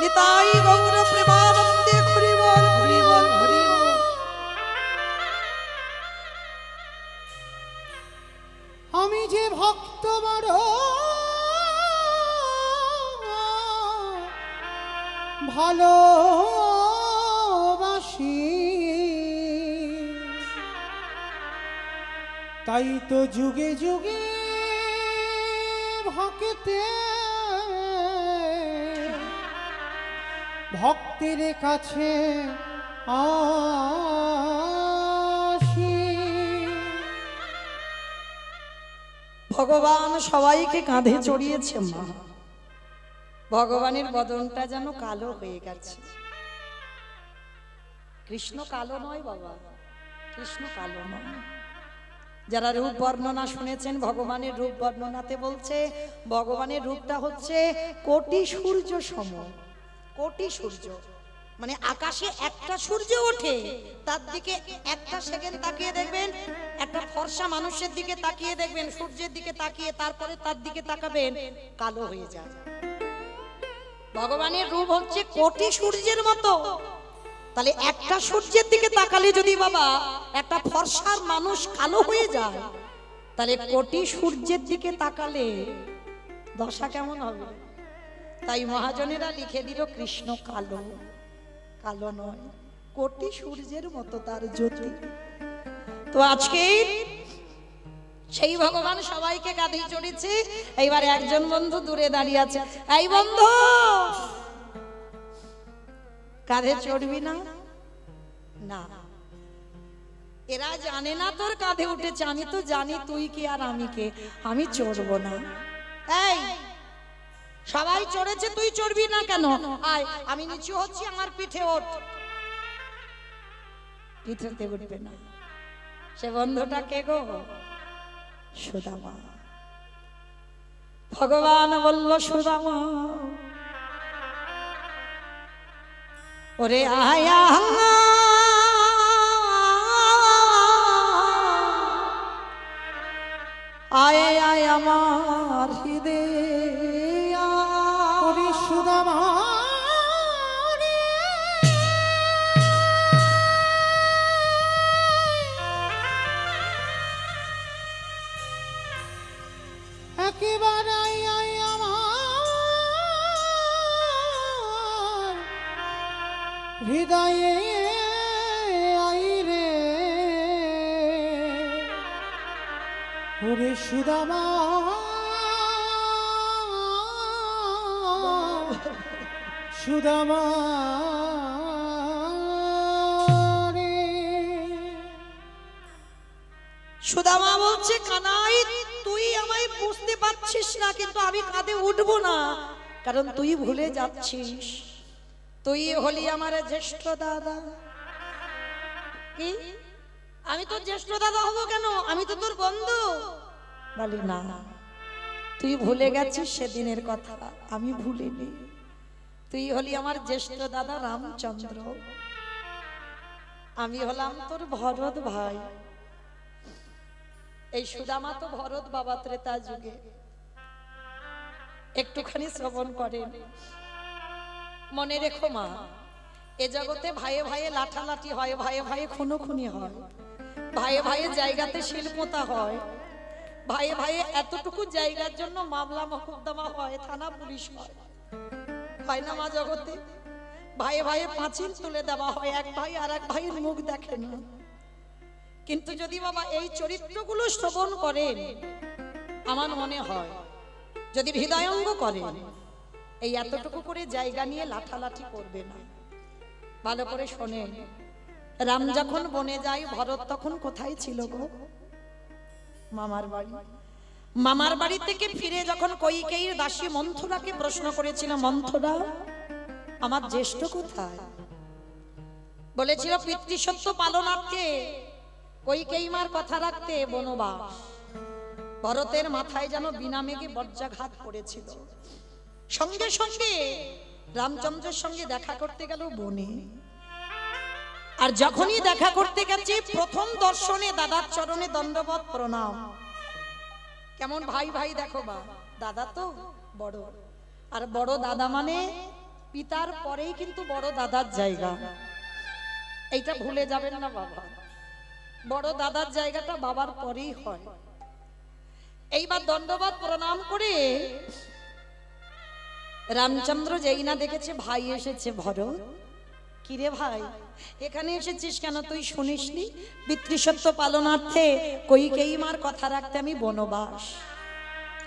নিতাই গৌর প্রেমানন্দে হরি বল হরি বল হরি বল। আমি যে ভক্ত বড় ভালোবাসি, তাই তো যুগে যুগে ভক্তে ভক্তের কাছে আসি। ভগবান সবাইকে কাঁধে চড়িয়েছে মা। ভগবানের বদনটা যেন কালো হয়ে গেছে। কৃষ্ণ কালো নয় বাবা, কৃষ্ণ কালো নয়। যারা রূপ বর্ণনা শুনেছেন, ভগবানের রূপ বর্ণনাতে বলছে ভগবানের রূপটা হচ্ছে কোটি সূর্য সম। কোটি সূর্য মানে আকাশে একটা সূর্য ওঠে, তার দিকে একটা সেকেন্ড তাকিয়ে দেখবেন, একটা ফর্সা মানুষের দিকে তাকিয়ে দেখবেন, সূর্যের দিকে তাকিয়ে তারপরে তার দিকে তাকাবেন, কালো হয়ে যায়। ভগবানের রূপ হচ্ছে কোটি সূর্যের মতো। তাহলে একটা সূর্যের দিকে তাকালে যদি বাবা একটা ফর্সার মানুষ কালো হয়ে যায়, তাহলে কোটি সূর্যের দিকে তাকালে দশা কেমন হবে? তাই মহাজনেরা লিখে দিল কৃষ্ণ কালো। কালো নয়, কোটি সূর্যের মতো তার জ্যোতি। তো আজকে সেই ভগবান সবাইকে কাঁধে চড়েছে। এইবার একজন বন্ধু দূরে দাঁড়িয়ে আছে। এই বন্ধু, কাঁধে চড়বি না? না, এরা জানে না তোর কাঁধে উঠেছে। আমি তো জানি তুই কি আর আমি কে। আমি চড়বো না। এই সবাই চড়েছে, তুই চড়বি না কেন? আয়, আমি নিচু হচ্ছি, আমার পিঠে ওঠ। পিঠেতে উঠবে না। সে বন্ধুটা কে গো? সুদামা। ভগবান বলল সুদামা, ওরে আয়া আয় আয় আমার হৃদয়, ওরে সুদামা রে, একেবারে আয় আয় আমার হৃদয়ে আই রে, ওরে সুদামা সুদামা রে। সুদামা বলছে, কানাই তুই আমায় বুঝতে পারছিস না, কিন্তু আমি কাঁধে উঠবো না, কারণ তুই ভুলে যাচ্ছিস তুই হলি আমার জ্যেষ্ঠ দাদা। কি? আমি তো জ্যেষ্ঠ দাদা হবো কেন? আমি তো তোর বন্ধু। বলি না, তুই ভুলে গেছিস সেদিনের কথা, আমি ভুলিনি। তুই হলি আমার জ্যেষ্ঠ দাদা রামচন্দ্র, আমি হলাম তোর ভরত ভাই। এই সুদামা তো ভরত বাবা ত্রেতা যুগে। একটুখানি শ্রবণ করেন, মনে রেখো মা, এ জগতে ভাইয়ে ভাইয়ে লাঠালাঠি হয়, ভাইয়ে ভাইয়ে খুনোখুনি হয়, ভাইয়ে ভাইয়ে জায়গাতে শিল্পতা হয়, ভাইয়ে ভাইয়ে এতটুকু জায়গার জন্য মামলা মকদ্দমা হয়, থানা পুলিশ হয়, হয় না মা জগতে? ভাইয়ে ভাইয়ে পাঁচিল তুলে দেওয়া হয়, এক ভাই আর এক ভাইয়ের মুখ দেখে না। কিন্তু যদি বাবা এই চরিত্রগুলো শ্রবণ করেন, আমার মনে হয় যদি হৃদয়ঙ্গ করেন, এই এতটুকু করে জায়গা নিয়ে লাঠালাঠি করবে না। ভালো করে শোনেন, রাম যখন বনে যায়, ভরত তখন কোথায় ছিল গো? মামার বাড়ি। মামার বাড়ি থেকে ফিরে যখন কইকেয়ীর দাসী মন্থরাকে প্রশ্ন করেছিল, মন্থরা আমার জ্যেষ্ঠ কোথায়? বলেছিল পিতৃসত্য পালনার্থে কইকেয়ী মার কথা রাখতে বনবাস। ভরতের মাথায় যেন বিনা মেঘে বজ্রাঘাত পড়েছিল। সঙ্গে সঙ্গে রামচন্দ্রের সঙ্গে দেখা করতে গেল বনে। আর যখনই দেখা করতে গেছে প্রথম দর্শনে দাদার চরণে দণ্ডবত প্রণাম। কেমন ভাই ভাই দেখো বা, দাদা তো বড়, আর বড় দাদা মানে পিতার পরেই কিন্তু বড় দাদার জায়গা, এইটা ভুলে যাবেন না বাবা। বড় দাদার জায়গাটা বাবার পরেই হয়। এইবার দণ্ডবত প্রণাম করে রামচন্দ্র যেই না দেখেছে ভাই এসেছে, ভরত কিরে ভাই এখানে এসেছিস কেন? তুই শুনিসনি পিতৃসত্য পালনার্থে কইকেয়ী মার কথা রাখতে আমি বনবাস।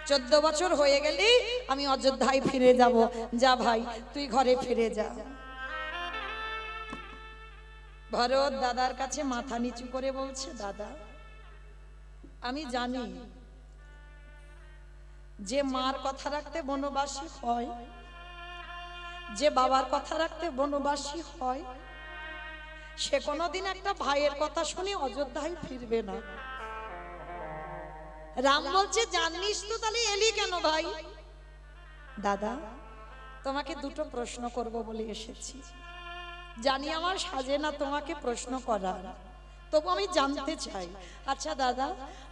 14 বছর হয়ে গেলে আমি অযোধ্যায় ফিরে যাব। যা ভাই তুই ঘরে ফিরে যা। ভরত দাদার কাছে মাথা নিচু করে বলছে, দাদা আমি জানি যে মার কথা রাখতে বনবাসী হয়, যে বাবার কথা রাখতে বনবাসী হয়, সে কোনোদিন একটা ভাইয়ের কথা শুনে অযোধ্যায় ফিরবে না। রাম বলছে, জানিস তো, তাহলে এলি কেন ভাই? দাদা তোমাকে দুটো প্রশ্ন করব বলে এসেছি। জানি আমার সাজে না তোমাকে প্রশ্ন করার, তবু আমি জানতে চাই। আচ্ছা দাদা,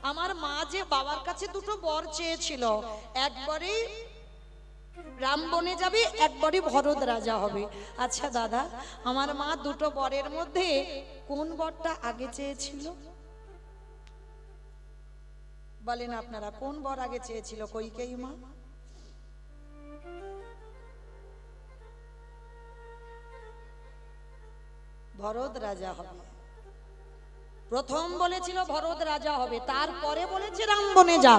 আমার মা যে বাবার কাছে দুটো বর চেয়েছিল, একবারে রাম বনে যাবে, একবারে ভরত রাজা হবে। আচ্ছা দাদা, আমার মা দুটো বরের মধ্যে কোন বরটা আগে চেয়েছিল? বলেন আপনারা, কোন বর আগে চেয়েছিল কইকেয়ী মা? ভরত রাজা হবে। প্রথম বলেছিল ভরত রাজা হবে, তারপরে বলেছে রাম বনে যা।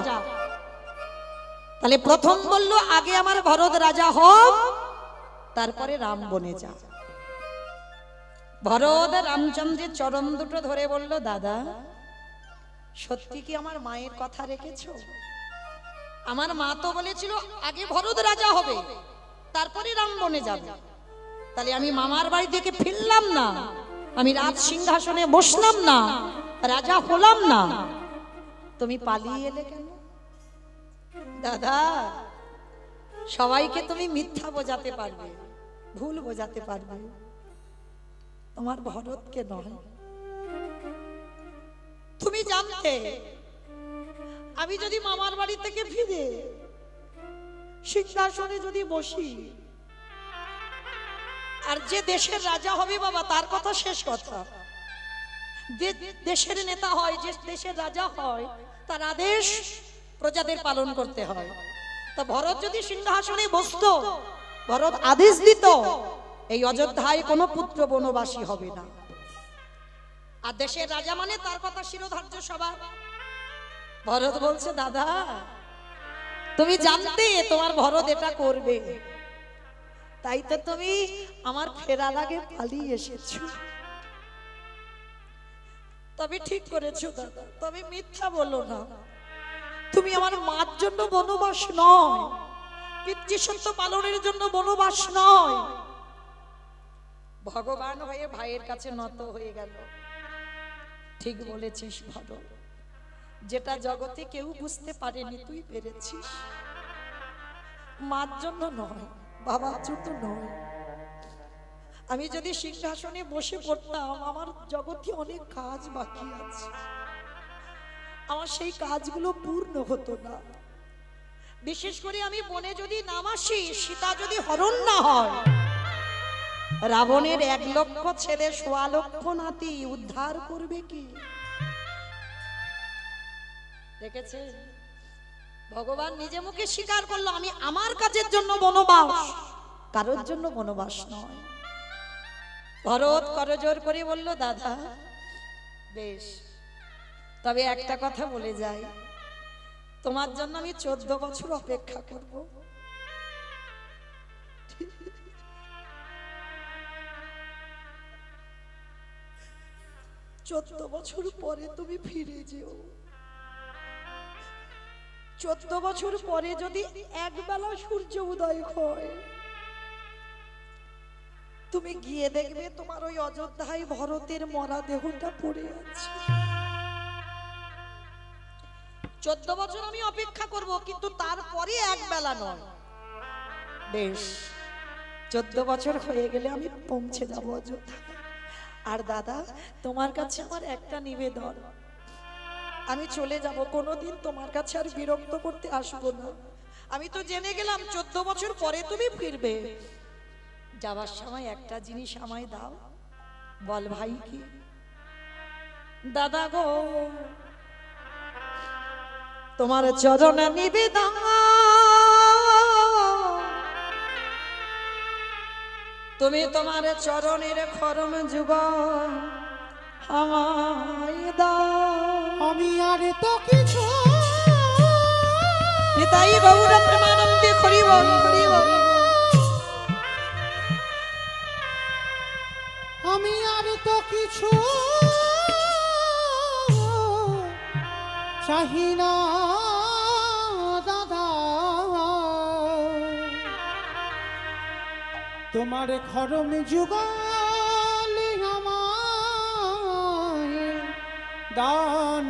তাহলে প্রথম বললো আগে আমার ভরত রাজা হোক, তারপরে রাম বনে যা। ভরত রামচন্দ্রের চরণ দুটো ধরে বলল, দাদা সত্যি কি আমার মায়ের কথা রেখেছো? আমার মা তো বলেছিল আগে ভরত রাজা হবে, তারপরে রাম বনে যাবে। তাহলে আমি মামার বাড়ি থেকে ফিরলাম না, আমি রাজ সিংহাসনে বসলাম না, রাজা হলাম না, তুমি পালিয়ে এলে কেন? দাদা সবাইকে তুমি মিথ্যা বোঝাতে পারবে, ভুল বোঝাতে পারবে, তোমার ভরতকে নয়। তুমি জানতে আমি যদি মামার বাড়ি থেকে ফিরে সিংহাসনে যদি বসি, আর যে দেশের রাজা হবে বাবা, তার কথা শেষ কথা, দেশের নেতা হয়, যে দেশের রাজা হয়, তার আদেশ প্রজাদের পালন করতে হয়। তা ভরত যদি সিংহাসনে বসতো, ভরত আদেশ দিত এই অযোধ্যায় কোনো পুত্র বনবাসী হবে না। আর দেশের রাজা মানে তার কথা শিরোধার্য সবার। ভরত বলছে, দাদা তুমি জানতে তোমার ভরত এটা করবে, তাই তো তুমি আমার ফেরার আগে পালিয়ে এসেছো। তবে ঠিক করেছো দাদা, তবে মিথ্যা বলো না। তুমি আমার মার জন্য বনবাস নয়, পিতৃসত্য পালনের জন্য বনবাস নয়। ভগবান হয়ে ভাইয়ের কাছে নত হয়ে গেল। ঠিক বলেছিস ভরত, যেটা জগতে কেউ বুঝতে পারেনি তুই পেরেছিস। মার জন্য নয়, বাবার জন্য নয়। আমি যদি সিংহাসনে বসে পড়তাম, আমার জগতে অনেক কাজ বাকি আছে, আমার সেই কাজগুলো পূর্ণ হতো না। বিশেষ করে আমি বনে যদি নাম আসি, সীতা যদি হরণ না হয়, রাবণের 1 লক্ষ ছেলে 1.25 লক্ষ নাতি উদ্ধার করবে কি? দেখেছে ভগবান নিজে মুখে স্বীকার করলো, আমি আমার কাজের জন্য বনবাস, কারোর জন্য বনবাস নয়। ভরত করজোর করে বলল, দাদা বেশ, তবে একটা কথা বলে যাই, তোমার জন্য আমি 14 বছর অপেক্ষা করব। 14 বছর পরে তুমি ফিরে যেও। 14 বছর পরে যদি একবেলা সূর্য উদয় হয়, তুমি গিয়ে দেখবে তোমার ওই অযোধ্যায় ভরতের মরা দেহটা পড়ে আছে। 14 বছর আমি অপেক্ষা করব, কিন্তু তারপরে একবেলা নয়। বেশ, 14 বছর হয়ে গেলে আমি পৌঁছে যাব অযোধ্যা। আর দাদা, তোমার কাছে আমার একটা নিবেদন, আমি চলে যাব, কোনোদিন তোমার কাছে আর বিরক্ত করতে আসবো না। আমি তো জেনে গেলাম 14 বছর পরে তুমি ফিরবে। যাবার সময় একটা জিনিস আমায় দাও। বল ভাই কি? দাদা গো, তোমার চরণ নিবেদন, তুমি তোমার চরণের খরম যুগ আমায় দাও। আমি আর তো কিছু নিতাই গৌর প্রেমানন্দে হরি বল, হরি বল। আমি আর তো কিছু চাহি না দাদা, তোমার খরম যুগলে আমায় দান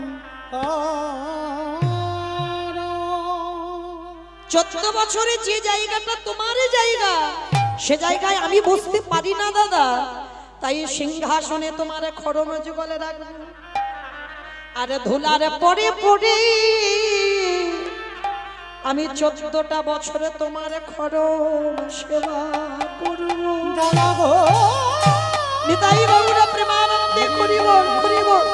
করো। 14 বছরে যে জায়গাটা তোমার জায়গা, সে জায়গায় আমি বসতে পারি না দাদা, তাই সিংহাসনে তোমার খরম যুগলে রাখবো। আর ধুলার পরে পড়ে আমি 14টা বছরে তোমার খরম সেবা করব। দাদা গো, নিতাই গৌর প্রেমানন্দে হরি বল, হরি বল।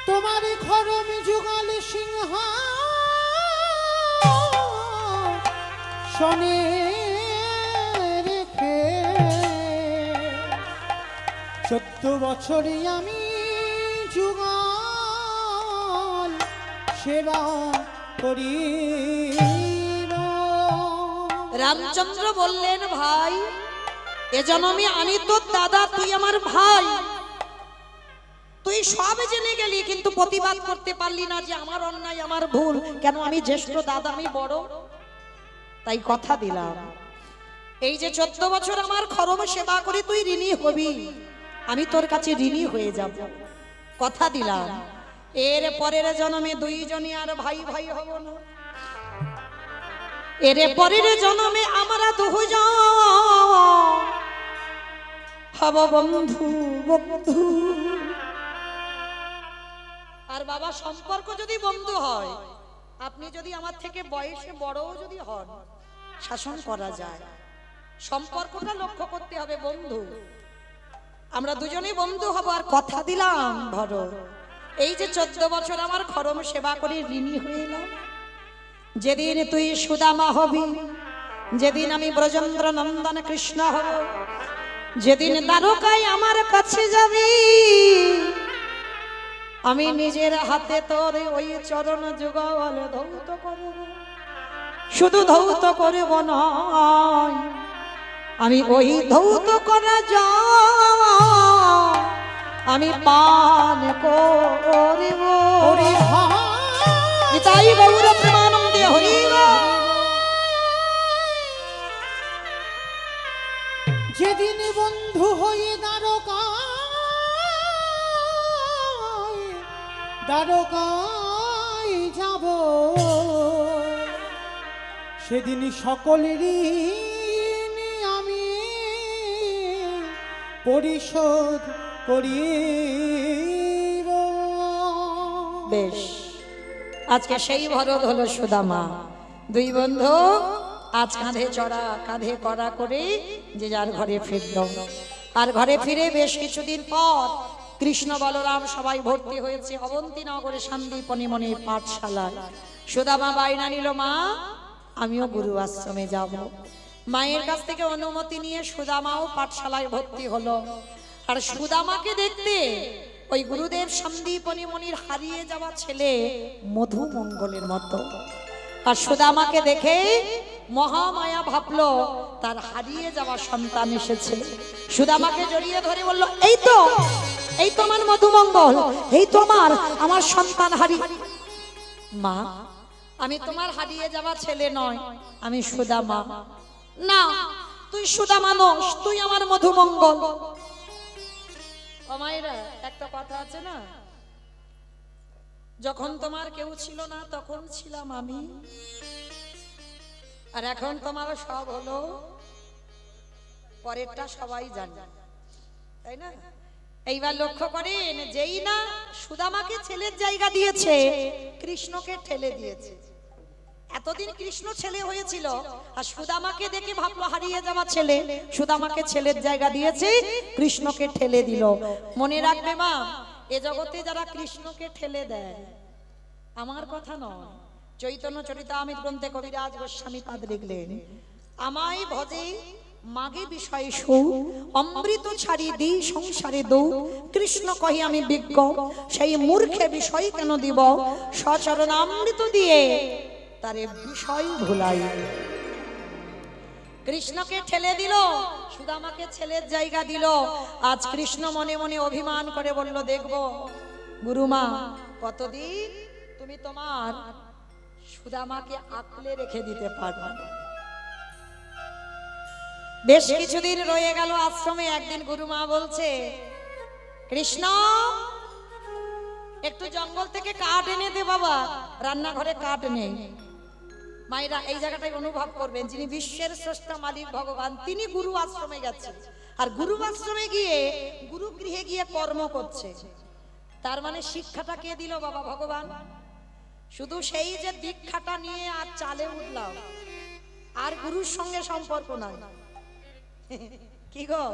তোমার খরম যুগলে সিংহাসনে রেখে 14 বছরে আমি যুগল সেবা করি। রামচন্দ্র বললেন, ভাই, এ জন্মে আমি তোর দাদা, তুই আমার ভাই। তুই সব জেনে গেলি, কিন্তু প্রতিবাদ করতে পারলি না যে আমার অন্যায়, আমার ভুল। কেন? আমি জ্যেষ্ঠ দাদা, আমি বড়। তাই কথা দিলাম, এই যে 14 বছর আমার খরম সেবা করি, তুই ঋণী হবি, আমি তোর কাছে ঋণী হয়ে যাব। কথা দিলাম, এর পরের জন্মে দুইজনই আর ভাই ভাই হব না। এর পরের জন্মে আমরা দুজন হব বন্ধু বন্ধু। আর বাবা, সম্পর্ক যদি বন্ধু হয়, আপনি যদি আমার থেকে বয়সে বড়ও যদি হন, শাসন করা যায়। সম্পর্কটা লক্ষ্য করতে হবে বন্ধু। আমরা দুজনেই বন্ধু হব। আর কথা দিলাম, ধরো, এই যে 14 বছর আমার খরম সেবা করে ঋণী হয়ে এলাম, যেদিন তুই সুদামা হবি, যেদিন আমি ব্রজেন্দ্র নন্দন কৃষ্ণ হব, যেদিন দ্বারকায় আমার কাছে যাবি, আমি নিজের হাতে তোর ওই চরণ যুগল ধৌত করব। শুধু ধৌত করব নয়, আমি ওই ধৌত করা যায় আমি পান করিব। নিতাই গৌর প্রেমানন্দে হরি বল। যেদিন বন্ধু হয়ে দ্বারকায় যাব, সেদিন সকলেরই আমি পরিশোধ করিব। বেশ, আজকে সেই ভরত হলো সুদামা। দুই বন্ধু আজ কাঁধে চড়া কাঁধে কড়া করে যে যার ঘরে ফিরল। আর ঘরে ফিরে বেশ কিছুদিন পর কৃষ্ণ বলরাম সবাই ভর্তি হয়েছে অবন্তীনগরে শান্তিপনি মনির পাঠশালায়। সুদামা বায়না নিল, মা, আমিও গুরু আশ্রমে যাব। মায়ের কাছ থেকে অনুমতি নিয়ে সুদামাও পাঠশালায় ভর্তি হলো। আর সুদামাকে দেখতে ওই গুরুদেব সন্দীপনী মনির হারিয়ে যাওয়া ছেলে মধু মঙ্গলের মতো। আর সুদামাকে দেখে মহামায়া ভাবলো তার হারিয়ে যাওয়া সন্তান এসেছে। সুদামাকে জড়িয়ে ধরে বলল, এই তো এই তো আমার মধুমঙ্গল, এই তো আমার সন্তান হারি। মা, আমি তোমার হারিয়ে যাওয়া ছেলে নয়, আমি সুদামা। না, তুই সুদামা নস, তুই আমার মধুমঙ্গল। ও মায়েরা, একটা কথা আছে না, যখন তোমার কেউ ছিল না তখন ছিলাম আমি, আর এখন তোমার সব হলো, পরেরটা সবাই জানে, তাই না? এইবার লক্ষ্য করেন, যেই না সুদামাকে ছেলের জায়গা দিয়েছে, কৃষ্ণকে ঠেলে দিয়েছে। এতদিন কৃষ্ণ ছেলে হয়েছিল, আর সুদামাকে দেখে ভাবলো হারিয়ে যাওয়া ছেলে, সুদামাকে ছেলের জায়গা দিয়েছে, কৃষ্ণকে ঠেলে দিল। মনে রাখবে মা, এ জগতে যারা কৃষ্ণকে ঠেলে দেয়, আমার কথা নয়, চৈতন্য চরিতামৃত গ্রন্থে কবিরাজ গোস্বামী পাদ লিখলেন, আমায় ভজে মাগে বিষয় সু, অমৃত ছাড়ি দি সংসারে দৌ, কৃষ্ণ কহি আমি বিজ্ঞ, সেই মূর্খে বিষয় কেন দিব, সচরণ অমৃত দিয়ে তারে বিষয় ভুলাই। কৃষ্ণকে ঠেলে দিল, সুদামাকে ছেলের জায়গা দিল। আজ কৃষ্ণ মনে মনে অভিমান করে বলল, দেখবো গুরুমা কতদিন তুমি তোমার সুদামাকে আঁকলে রেখে দিতে পারবে। বেশ কিছুদিন রয়ে গেল আশ্রমে। একদিন গুরুমা বলছে, কৃষ্ণ একটু জঙ্গল থেকে কাঠ এনে দে বাবা, রান্নাঘরে কাঠ নেই। মায়েরা এই জায়গাটাই অনুভব করবেন, যিনি বিশ্বের শ্রেষ্ঠ মালিক ভগবান, তিনি গুরু আশ্রমে গেছেন, আর গুরু আশ্রমে গিয়ে গুরু গৃহে গিয়ে কর্ম করছে। তার মানে শিক্ষাটা কে দিল বাবা? ভগবান। শুধু সেই যে দীক্ষাটা নিয়ে আর চালে উঠলাম, আর গুরুর সঙ্গে সম্পর্ক নাই। কি গো,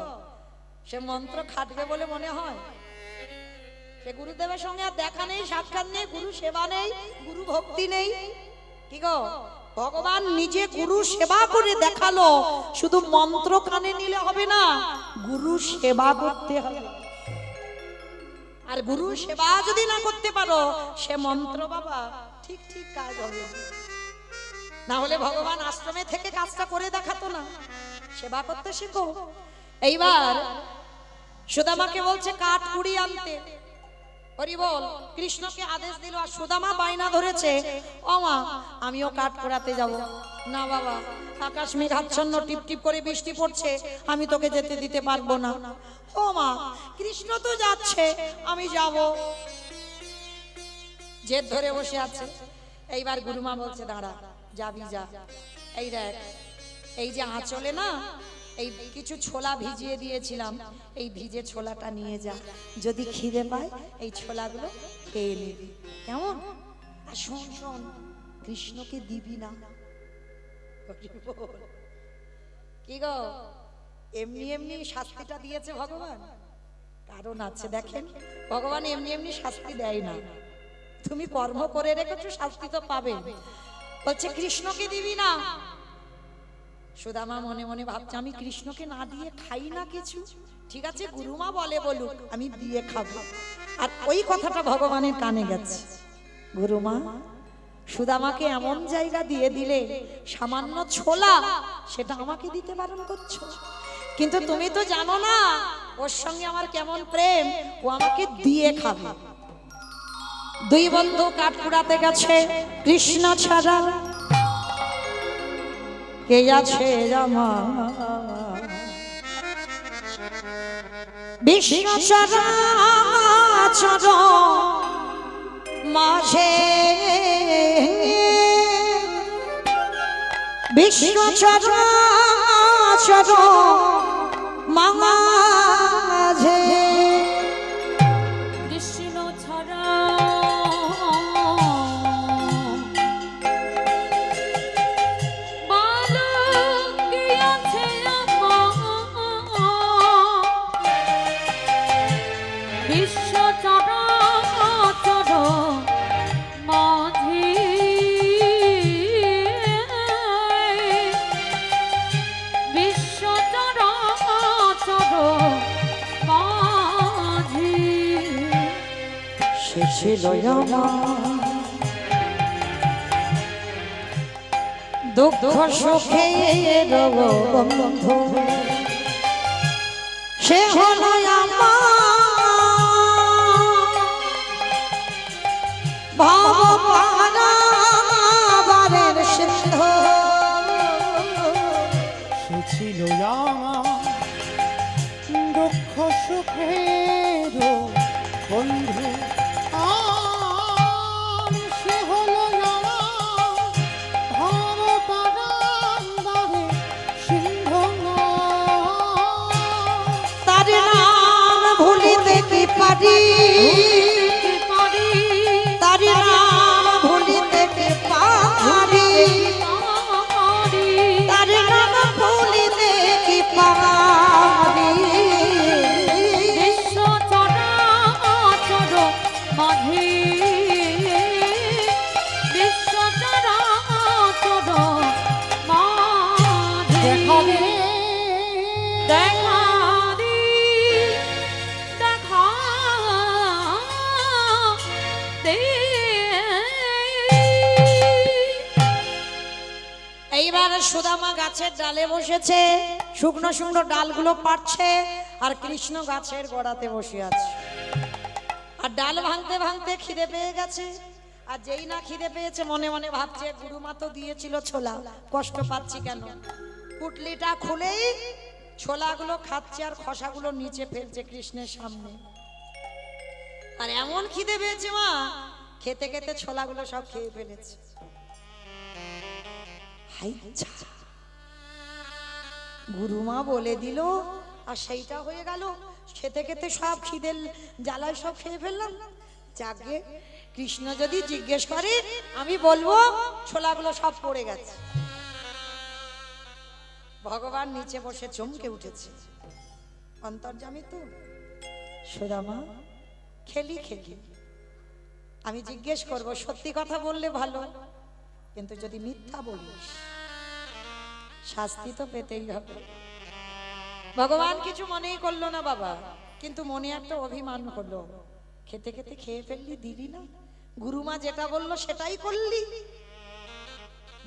সে মন্ত্র খাটবে বলে মনে হয়? সে গুরুদেবের সঙ্গে আর দেখা নেই, সাক্ষাৎ নেই, গুরু সেবা নেই, গুরু ভক্তি নেই। কি গো, ভগবান নিজে গুরু সেবা করে দেখালো, শুধু মন্ত্র কানে নিলে হবে না, গুরু সেবা করতে হবে। আর গুরু সেবা যদি না করতে পারো, সে মন্ত্র বাবা ঠিক ঠিক কাজ হবে না। হলে ভগবান আশ্রমে থেকে কাজটা করে দেখাতো না। সেবা করতে শিখো। এইবার সুদামাকে বলছে কাঠ কুড়ি আনতে। হরি বল। কৃষ্ণকে আদেশ দিল, আর সুদামা বায়না ধরেছে, ও মা আমিও কাঠ কুড়াতে যাব। না বাবা, আকাশ মেঘাচ্ছন্ন, টিপ টিপ করে বৃষ্টি পড়ছে, আমি তোকে যেতে দিতে পারবো না। ও মা, কৃষ্ণ তো যাচ্ছে, আমি যাব। জেদ ধরে বসে আছে। এইবার গুরুমা বলছে, দাঁড়া, যাবি যা। এই দেখ, এই যে আঁচলে না এই কিছু ছোলা ভিজিয়ে দিয়েছিলাম, এই ভিজে ছোলাটা নিয়ে যা, যদি খিদে পায় এই ছোলাগুলো খেয়ে নিবি, কেমন? আর শোন শোন, কৃষ্ণকে দিবি না। কি গো, এমনি এমনি শাস্তিটা দিয়েছে ভগবান? কারণ আছে। দেখেন, ভগবান এমনি এমনি শাস্তি দেয় না। তুমি কর্ম করে রেখেছো, শাস্তি তো পাবে। বলছে কৃষ্ণকে দিবি না। সুদামা মনে মনে ভাবছে, আমি কৃষ্ণকে না দিয়ে খাই না কিছু। ঠিক আছে, গুরুমা বলে বলুক, আমি দিয়ে খাবো। আর ওই কথাটা ভগবানের কানে গেছে। গুরুমা সুদামাকে এমন জায়গা দিয়ে দিলে, সামান্য ছোলা সেটা আমাকে দিতে বারণ করছো। কিন্তু তুমি তো জানো না ওর সঙ্গে আমার কেমন প্রেম, ও আমাকে দিয়ে খাবে। দুই বন্ধু কাঠ কুড়াতে গেছে। কৃষ্ণ ছাড়া কে আছে রামা, বিষ্ণু চরাচর মাঝে, বিষ্ণু চরাচর মাঝে, কৃষ্ণ ছাড়া বালক কে আছে আমার, বিশ্ব চরাচর মাঝে, বিশ্ব চরাচর মাঝে, সে ছিল আমার দুঃখ সুখের বন্ধু, সে হলো আমার দুঃখ সুখের বন্ধু আর সে হলো আমার ধর্মপারাঙ্গরে সিংহ তার নাম ভুলিতে কি পারি, তার নাম ভুলিতে কি পারি, তার নাম ভুলিতে কি পারি। বিশ্ব চরাচর মাঝে, বিশ্ব চরাচর মাঝে দেখাবে দেখা দি, দেখা দে। এইবার সুদামা গাছের ডালে বসেছে, শুকনো শুকনো ডালগুলো পাড়ছে, আর কৃষ্ণ গাছের গোড়াতে বসে আছে। আর ডাল ভাঙতে ভাঙতে খিদে পেয়ে গেছে। আর যেই না খিদে পেয়েছে মনে মনে ভাবছে গুরুমা তো দিয়েছিল ছোলা, কষ্ট পাচ্ছি কেন। পুটলিটা খুলেই ছোলাগুলো খাচ্ছে আর খোসাগুলো নিচে ফেলছে কৃষ্ণের সামনে। আর এমন খিদে পেয়েছে মা, খেতে খেতে ছোলাগুলো সব খেয়ে ফেলেছে। হাইচ্ছা, গুরুমা বলে দিল আর সেইটা হয়ে গেল। খেতে খেতে সব খিদের জ্বালায় সব খেয়ে ফেললাম। যাকে কৃষ্ণ যদি জিজ্ঞেস করে আমি বলবো ছোলাগুলো সব পড়ে গেছে। ভগবান নিচে বসে চমকে উঠেছে, অন্তর্যামী তো। সুদামা খেলি খেলি, আমি জিজ্ঞেস করব, সত্যি কথা বললে ভালো, কিন্তু যদি মিথ্যা বলিস শাস্তি তো পেতেই হবে। ভগবান কিছু মনেই করলো না বাবা, কিন্তু মনে একটা অভিমান হলো। খেতে খেতে খেয়ে ফেললি, দিলি না, গুরুমা যেটা বললো সেটাই করলি।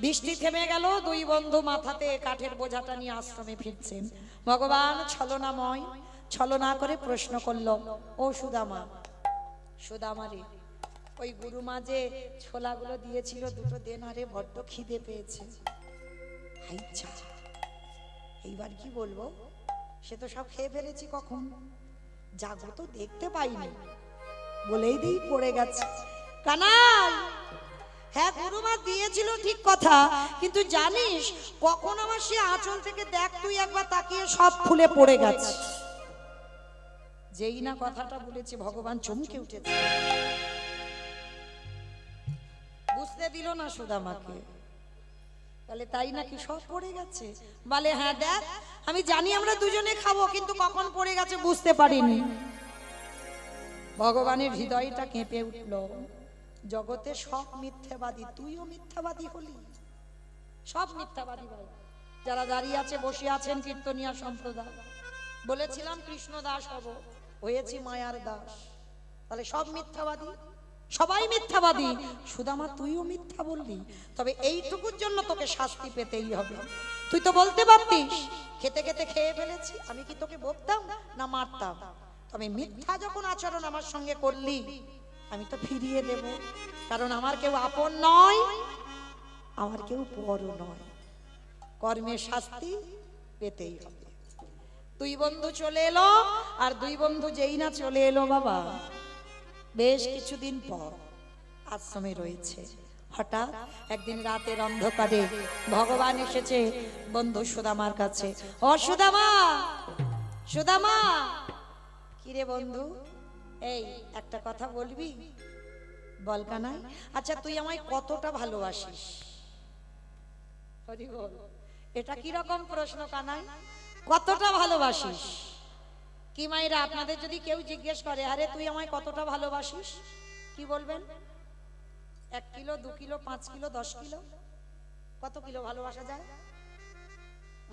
বৃষ্টি থেমে গেল, দুই বন্ধু মাথাতে কাঠের বোঝাটা নিয়ে আশ্রমে ফিরছেন। ভগবান ছলনাময়, ছলনা করে প্রশ্ন করলো, ও সুদামা, সুদামা রে, ওই গুরুমা যে ছোলাগুলো দিয়েছিল দুটো দেন, আরে বড্ড খিদে পেয়েছে। আচ্ছা, এইবার কি বলবো, সে তো সব খেয়ে ফেলেছি কখন, জাগো তো দেখতে পাইনি, বলেই দিই পড়ে গেছে। কানাই, হ্যাঁ গুরুমা দিয়েছিল ঠিক কথা, কিন্তু জানিস কখন আমার সে আঁচল থেকে দেখ তুই একবার তাকিয়ে সব ফুলে পড়ে গেছে। যেই না কথাটা বলেছে ভগবান চমকে উঠেছে। বুঝতে দিল না সুদামাকে, বলে তাই নাকি সব পড়ে গেছে? বলে হ্যাঁ দেখ, আমি জানি আমরা দুজনে খাবো, কিন্তু কখন পড়ে গেছে বুঝতে পারিনি। ভগবানের হৃদয়টা কেঁপে উঠল। জগতে সব মিথ্যাবাদী, তুইও মিথ্যাবাদী হলি। সব মিথ্যাবাদী ভাই যারা দাঁড়িয়ে আছে, বসে আছেন কীর্তনিয়া সম্প্রদায়। বলেছিলাম কৃষ্ণ দাস হব, হয়েছি মায়ার দাস। তাহলে সব মিথ্যাবাদী, সবাই মিথ্যাবাদী। সুদামা তুইও মিথ্যা বললি, তবে এইটুকুর জন্য তোকে শাস্তি পেতেই হবে। তুই তো বলতে পারতিস খেতে খেতে খেয়ে ফেলেছি, আমি কি তোকে বকতাম না মারতাম? তবে মিথ্যা যখন আচরণ আমার সঙ্গে করলি, আমি তো ফিরিয়ে দেব, কারণ আমার কেউ আপন নয়, আমার কেউ পর নয়। কর্মের শাস্তি পেতেই হবে। দুই বন্ধু চলে এলো, আর দুই বন্ধু যেই না চলে এলো বাবা, বেশ কিছুদিন পর আশ্রমে রয়েছে। হঠাৎ একদিন রাতের অন্ধকারে ভগবান এসেছে বন্ধু সুদামার কাছে। ও সুদামা, সুদামা, কিরে বন্ধু, এই একটা কথা বলবি? বল কানাই। আচ্ছা তুই আমায় কতটা ভালোবাসিস? হরি বল। এটা কি রকম প্রশ্ন কানাই, কতটা ভালোবাসিস? কি মাইরা, আপনাদের যদি কেউ জিজ্ঞেস করে আরে তুই আমায় কতটা ভালোবাসিস, কি বলবেন? 1 কিলো, 2 কিলো, 5 কিলো, 10 কিলো? কত কিলো ভালোবাসা যায়?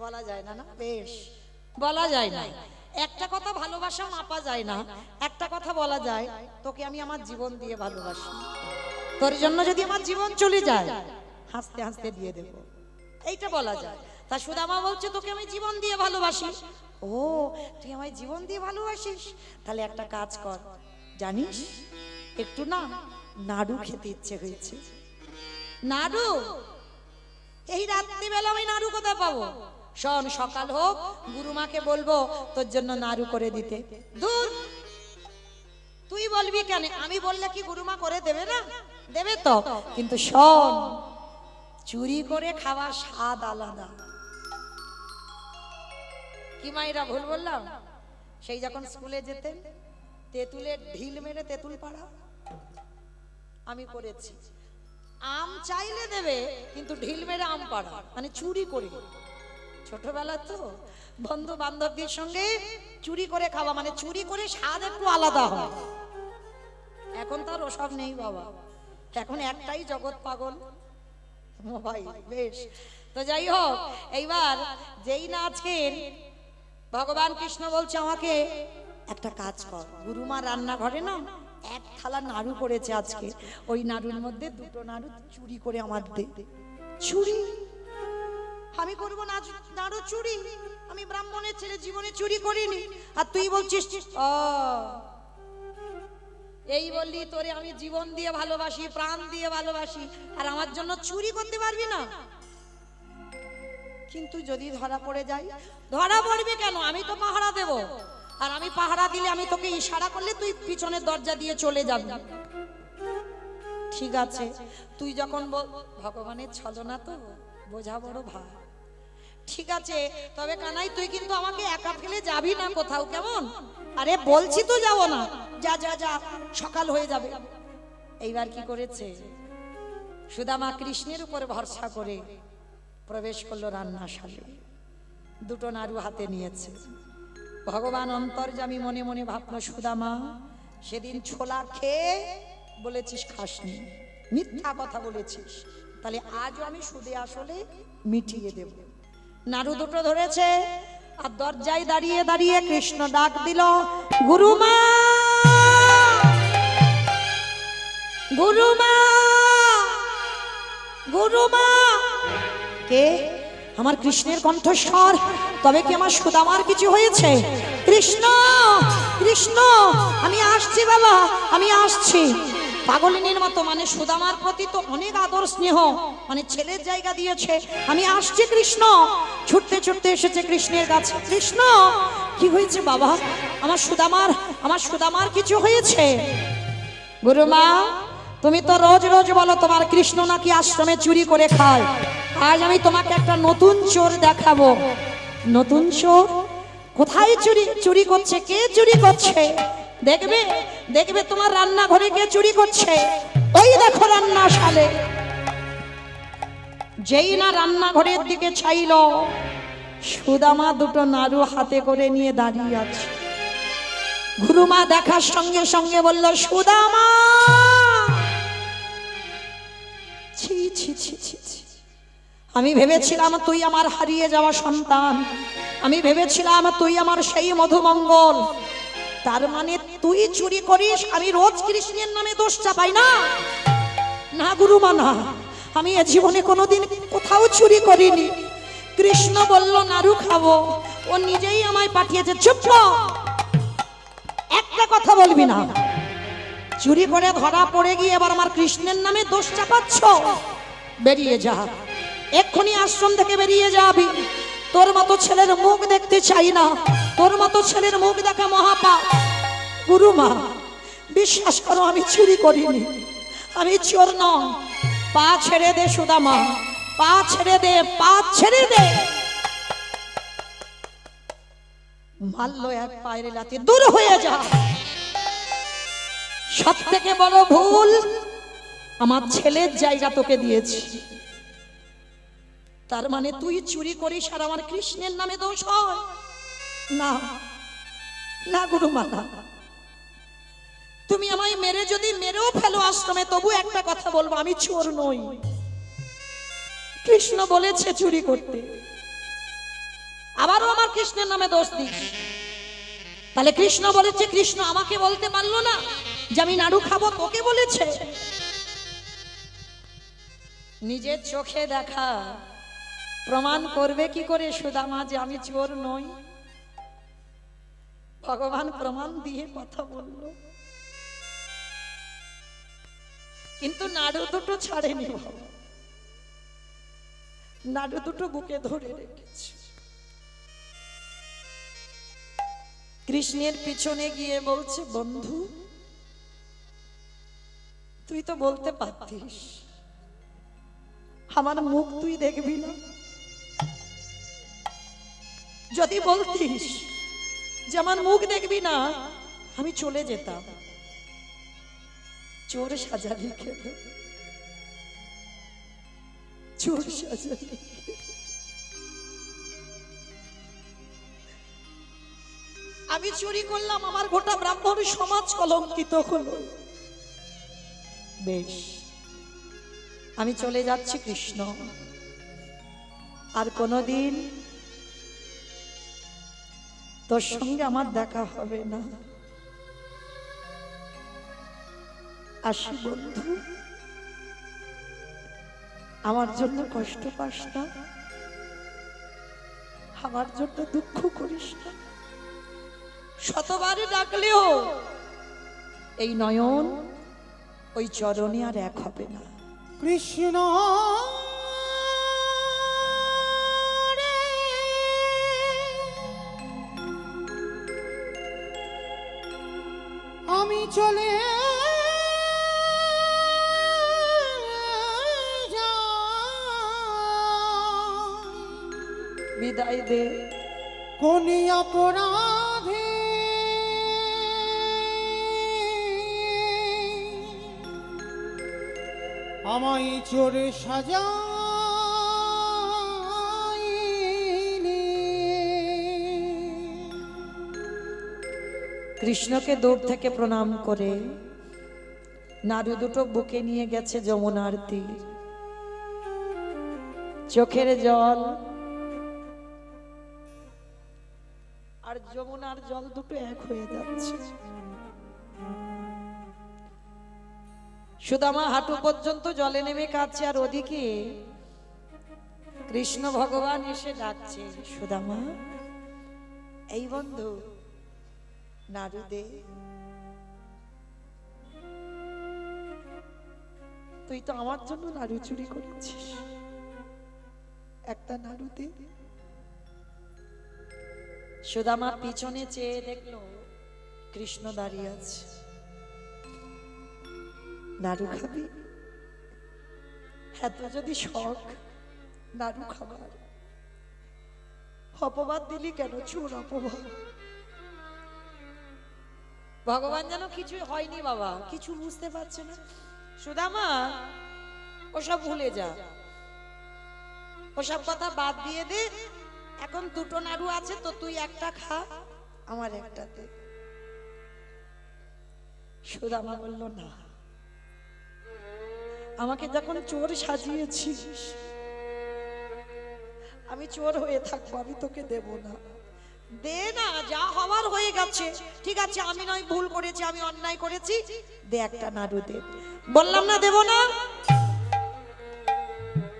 বলা যায় না, না বেশ বলা যায় না। একটা কথা ভালোবাসা মাপা যায় না, একটা কথা বলা যায়, তোকে আমি আমার জীবন দিয়ে ভালোবাসি। তোর জন্য যদি আমার জীবন চলে যায় হাসতে হাসতে দিয়ে দেব, এইটা বলা যায়। তা সুদামা বলছে তোকে আমি জীবন দিয়ে ভালোবাসি। ও, তুই আমায় জীবন দিয়ে ভালোবাসিস? তাহলে একটা কাজ কর, জানিস একটু না নাড়ু খেতে ইচ্ছে হয়েছে। নাড়ু? এই রাত্রিবেলা আমি নাড়ু কোথায় পাবো? শোন, সকাল হোক, গুরুমাকে বলবো তোর জন্য নাড়ু করে দিতে। দূর, তুই বলবি কেন? আমি বললে কি গুরুমা করে দেবে না? দেবে তো, কিন্তু শোন, চুরি করে খাওয়ার স্বাদ আলাদা। কি মাইরা ভুল বললাম? সেই যখন স্কুলে যেতেন, তেঁতুলের ঢিল মেরে তেঁতুল পাড়া আমি করেছি। আম চাইলে দেবে, কিন্তু ঢিল মেরে আম পাড়া, মানে চুরি করে। ছোটবেলা তো বন্ধু বান্ধবদের সঙ্গে চুরি করে খাওয়া, মানে চুরি করে স্বাদ একটু আলাদা হয়। এখন তার ওসব নেই বাবা, এখন একটাই জগৎ পাগল, মোবাইল। বেশ, তো যাই হোক, এইবার যেই না আজকের ভগবান কৃষ্ণ বলছে আমাকে একটা কাজ কর, গুরুমা রান্নাঘরে না এক থালা নাড়ু করেছে আজকে, ওই নাড়ুর মধ্যে দুটো নাড়ু চুরি করে আমার দে। চুরি? আমি করব না নাড়ু চুরি? আমি ব্রাহ্মণের ছেলে, জীবনে চুরি করিনি, আর তুই বলছিস ও এই বললি তোরে আমি জীবন দিয়ে ভালোবাসি, প্রাণ দিয়ে ভালোবাসি, আর আমার জন্য চুরি করতে পারবি না? কিন্তু যদি ধরা পড়ে যাই? ধরা পড়বি কেন? আমি তো পাহারা দেব, আর আমি পাহারা দিলে আমি তোকে ইশারা করলে তুই পিছনের দরজা দিয়ে চলে যাবি। ঠিক আছে, তুই যখন ভগবানের ছলনা তো বোঝা বড় ভাই। ঠিক আছে, তবে কানাই তুই কিন্তু আমাকে একা ফেলে যাবি না কোথাও, কেমন? আরে বলছি তো যাবো না, যা যা যা, সকাল হয়ে যাবে। এইবার কি করেছে? সুদামা কৃষ্ণের উপর ভরসা করে প্রবেশ করলো রান্নাশালে, দুটো নাড়ু হাতে নিয়েছে। ভগবান অন্তর্যামী মনে মনে ভাবলো, সুদামা সেদিন ছোলা খেয়ে বলেছিস খাসনি, মিথ্যা কথা বলেছিস, তাহলে আজও আমি সুদে আসলে মিটিয়ে দেব। নাড়ু দুটো ধরেছে, আর দরজায় দাঁড়িয়ে দাঁড়িয়ে কৃষ্ণ ডাক দিল, গুরুমা, গুরুমা, গুরুমা। কে? আমার কৃষ্ণের কণ্ঠস্বর। তবে কি আমার সুদামার কিছু হয়েছে? কৃষ্ণ, কৃষ্ণ, আমি আসছি বাবা, আমি আসছি। পাগলিনীর মতো, মানে সুদামার প্রতি তো অনেক আদর স্নেহ, মানে ছেলের জায়গা দিয়েছে। আমি আসছি কৃষ্ণ। ছুটতে ছুটতে এসেছে কৃষ্ণের কাছে। কৃষ্ণ, কি হয়েছে বাবা? আমার সুদামার কিছু হয়েছে? গুরুমা, তুমি তো রোজ রোজ বলো তোমার কৃষ্ণ নাকি আশ্রমে চুরি করে খায়। আজ আমি তোমাকে একটা নতুন চোর দেখাবো। নতুন চোর? কোথায় চুরি? চুরি করছে কে? চুরি করছে দেখবে, দেখবে তোমার রান্নাঘরে কে চুরি করছে। ওই দেখো রান্নাশালে। যেই না রান্নাঘরের দিকে চাইল, সুদামা দুটো নাড়ু হাতে করে নিয়ে দাঁড়িয়ে আছে। গুরুমা দেখার সঙ্গে সঙ্গে বলল, সুদামা, ছি ছি ছি ছি ছি, আমি ভেবেছিলাম তুই আমার হারিয়ে যাওয়া সন্তান, আমি ভেবেছিলাম তুই আমার সেই মধুমঙ্গল। তার মানে তুই চুরি করিস? আমি রোজ কৃষ্ণের নামে দোষ চাপাই না? না গুরুমা, না, আমি এ জীবনে কোনোদিন কোথাও চুরি করিনি। কৃষ্ণ বলল নাড়ু খাবো, ও নিজেই আমায় পাঠিয়েছে। চুপ কর, একটা কথা বলবি না। চুরি করে ধরা পড়ে গিয়ে এবার আমার কৃষ্ণের নামে দোষ চাপাচ্ছ? বেরিয়ে যা, এক্ষুনি আশ্রম থেকে বেরিয়ে যাবি। তোর মতো ছেলের মুখ দেখতে চাই না, তোর মতো ছেলের মুখ দেখা মহাপাপ। গুরুমা, বিশ্বাস করো আমি চুরি করিনি, আমি চোর নয়। পা ছেড়ে দে সুদামা, পা ছেড়ে দে, পা ছেড়ে দে। মারলো এক পায়ের লাথি, দূর হয়ে যা। সব থেকে বড় ভুল, আমার ছেলের জায়গা তোকে দিয়েছি, তার মানে তুই চুরি করিস আর আমার কৃষ্ণের নামে দোষ হয়? না না গুরুমা, না। তুমি আমায় মেরে যদি মেরেও ফেলো আশ্রমে, তবু একটা কথা বলবো, আমি চোর নই। কৃষ্ণ বলেছে চুরি করতে, আবারও আমার কৃষ্ণের নামে দোষ দিস। তাহলে কৃষ্ণ বলেছে, কৃষ্ণ আমাকে বলতে পারলো না যে আমি নাড়ু খাবো? তোকে বলেছে। নিজের চোখে দেখা প্রমাণ করবে কি করে সুদামা যে আমি চোর নই? ভগবান প্রমাণ দিয়ে কথা বলল, কিন্তু নাড়ু দুটো ছাড়েনি বাবা, নাড়ু দুটো বুকে ধরে রেখেছে। কৃষ্ণের পিছনে গিয়ে বলছে, বন্ধু তুই তো বলতে পারতিস আমার মুখ তুই দেখবি না। যদি বলতিস যে আমার মুখ দেখবি না, আমি চলে যেতাম। চোর সাজালি কেন? চোর সাজালি। আমি চুরি করলাম, আমার গোটা ব্রাহ্মণ সমাজ কলঙ্কিত হলো। বেশ, আমি চলে যাচ্ছি কৃষ্ণ, আর কোনোদিন তোর সঙ্গে আমার দেখা হবে না। আসি বন্ধু, আমার জন্য কষ্ট পাস না, আমার জন্য দুঃখ করিস না। শতবারে ডাকলেও এই নয়ন ওই চরণে আর এক হবে না। কৃষ্ণ রে, আমি চলে যাই, বিদায় দে। কোন অপরাধে আমায় চোরে সাজাইলি। কৃষ্ণকে দূর থেকে প্রণাম করে নাড়ু দুটো বুকে নিয়ে গেছে যমুনার তীর। চোখের জল আর যমুনার জল দুটো এক হয়ে যাচ্ছে। সুদামা হাঁটু পর্যন্ত জলে নেমে কাঁদছে, আর ওদিকে কৃষ্ণ ভগবান এসে ডাকছে, সুদামা এই বন্ধু নাড়ু দে। তুই তো আমার জন্য নাড়ু চুরি করেছিস, একটা নাড়ু দে। সুদামা পিছনে চেয়ে দেখলো কৃষ্ণ দাঁড়িয়ে আছে। নাড়ু খাবি? এত যদি শখ নাড়ু খাবার, অপবাদ দিলি কেন? চোর অপবাদ। ভগবান যেন কিছু হয়নি বাবা, কিছু বুঝতে পারছে না। সুদামা ওসব ভুলে যা, ওসব কথা বাদ দিয়ে দে। এখন দুটো নাড়ু আছে তো, তুই একটা খা, আমার একটা দে। সুদামা বলল, না, আমাকে যখন চোর সাজিয়েছিস, আমি চোর হয়ে থাকবো, আমি তোকে দেব না। দে না, যা হওয়ার হয়ে গেছে। ঠিক আছে, আমি নয় ভুল করেছি, আমি অন্যায় করেছি, দে একটা নাড়ু দে। বললাম না দেব না।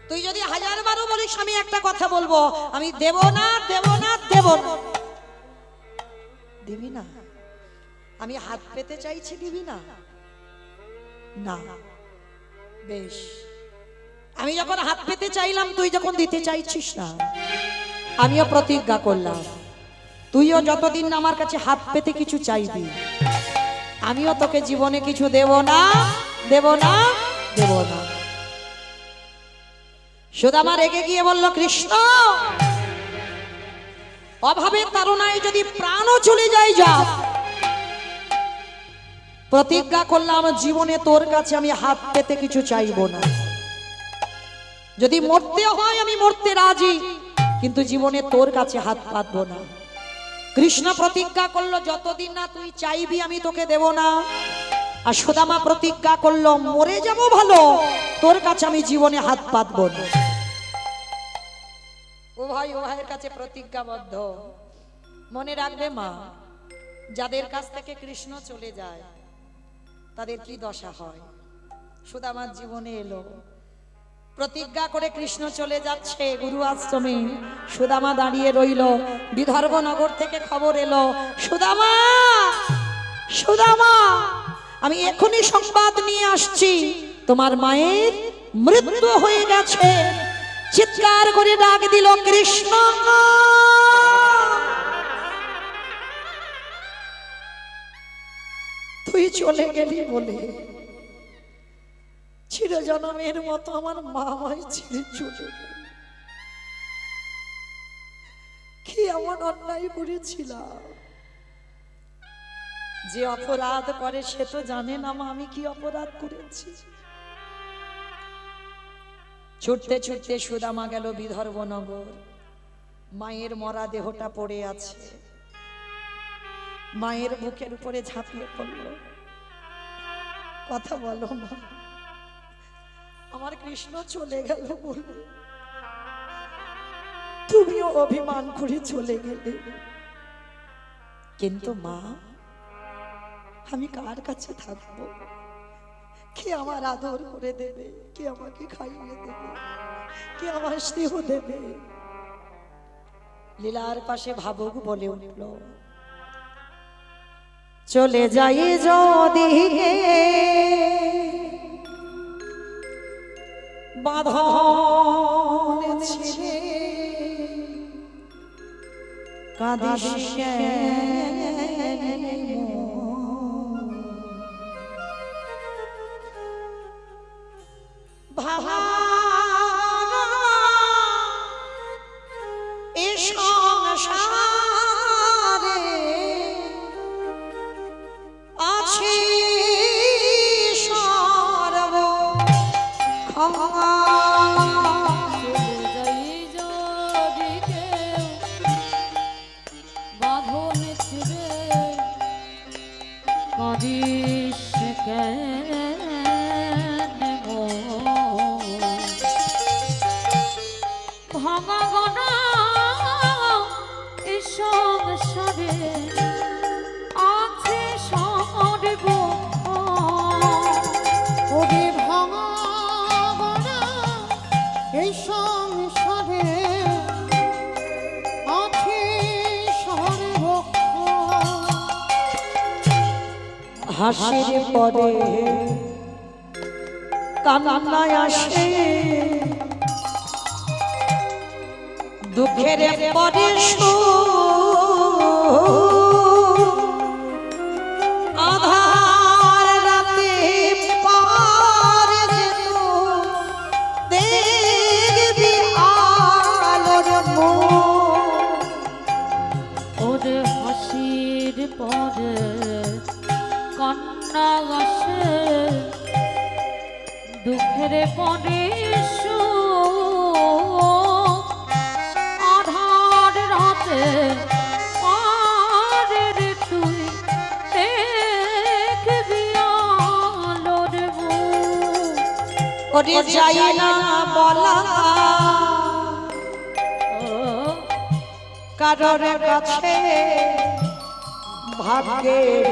তুই যদি 1000 বারও বলিস আমি একটা কথা বলবো, আমি দেব না, দেব না, দেব না। দিবি না? আমি হাত পেতে চাইছি, দিবি না? না। বেশ, আমি যখন হাত পেতে চাইলাম, তুই যখন দিতে চাইছিস না, আমিও প্রতিজ্ঞা করলাম তুইও যতদিন না আমার কাছে হাত পেতে কিছু চাইবি, আমিও তোকে জীবনে কিছু দেব না, দেব না, দেব না। সুদামা রেগে গিয়ে বলল, কৃষ্ণ অভাবের তাড়নায় যদি প্রাণও চলে যায়, যা। প্রতিজ্ঞা করলাম জীবনে তোর কাছে আমি হাত পেতে কিছু চাইব না। যদি মরতে হয় আমি মরতে রাজি, কিন্তু জীবনে তোর কাছে হাত পাতবো না। কৃষ্ণ প্রতিজ্ঞা করলো যতদিন না তুই চাইবি আমি তোকে দেব না। আর সুদামা প্রতিজ্ঞা করলো মরে যাব ভালো, তোর কাছে আমি জীবনে হাত পাতবো না। উভয় উভয়ের কাছে প্রতিজ্ঞাবদ্ধ। মনে রাখবে মা, যাদের কাছ থেকে কৃষ্ণ চলে যায় তাদের কি দশা হয়। সুদামার জীবনে এলো, প্রতিজ্ঞা করে কৃষ্ণ চলে যাচ্ছে গুরু আশ্রমে, সুদামা দাঁড়িয়ে রইল। বিদর্ভ নগর থেকে খবর এলো, সুদামা, সুদামা, আমি এখনই সংবাদ নিয়ে আসছি, তোমার মায়ের মৃত্যু হয়ে গেছে। চিৎকার করে ডাক দিল, কৃষ্ণ তুই চলে গেলি বলে চিরজনমের মতো আমার মা আমায় ছেড়ে চলে গেল। কি এমন অন্যায় করেছিলাম? যে অপরাধ করে সে তো জানে না মা আমি কি অপরাধ করেছি। ছুটতে ছুটতে সুদামা গেল বিদর্ভনগর। মায়ের মরা দেহটা পড়ে আছে, মায়ের বুকের উপরে ঝাঁপিয়ে পড়ল। কথা বলো মা, আমার কৃষ্ণ চলে গেল বলে তুমিও অভিমান করে চলে গেলে, কিন্তু মা আমি কার কাছে থাকবো? কে আমার আদর করে দেবে? কে আমাকে খাইয়ে দেবে? কে আমার স্নেহ দেবে? লীলার পাশে ভাবুক বলে উঠল, চলে যাই যদি বাঁধন ছিঁড়ে কাঁদিস ভাবা এ সংসারে আছে সর্ব ক্ষমা। চলে যাই যদি কেউ বাঁধন ছিঁড়ে কাঁদিস কেন গো? ভাঙা গড়া এ সংসারে আছে সর্ব ওরে ভাঙা গড়া এই সংসারে আছে সর্বক্ষণ। হাসির পরে কান্নায় আসে, দুঃখের পরে আধার রাতে পার যেত দেখবি আলোর মুখ। ওরে হাসির পরে কান্না আসে, দুঃখের পরে সুখ। আধার রাতে পারের তুই দেখবি আলোর মুখ। ওরে যাই না বলা কারোর কাছে ভাগ্যের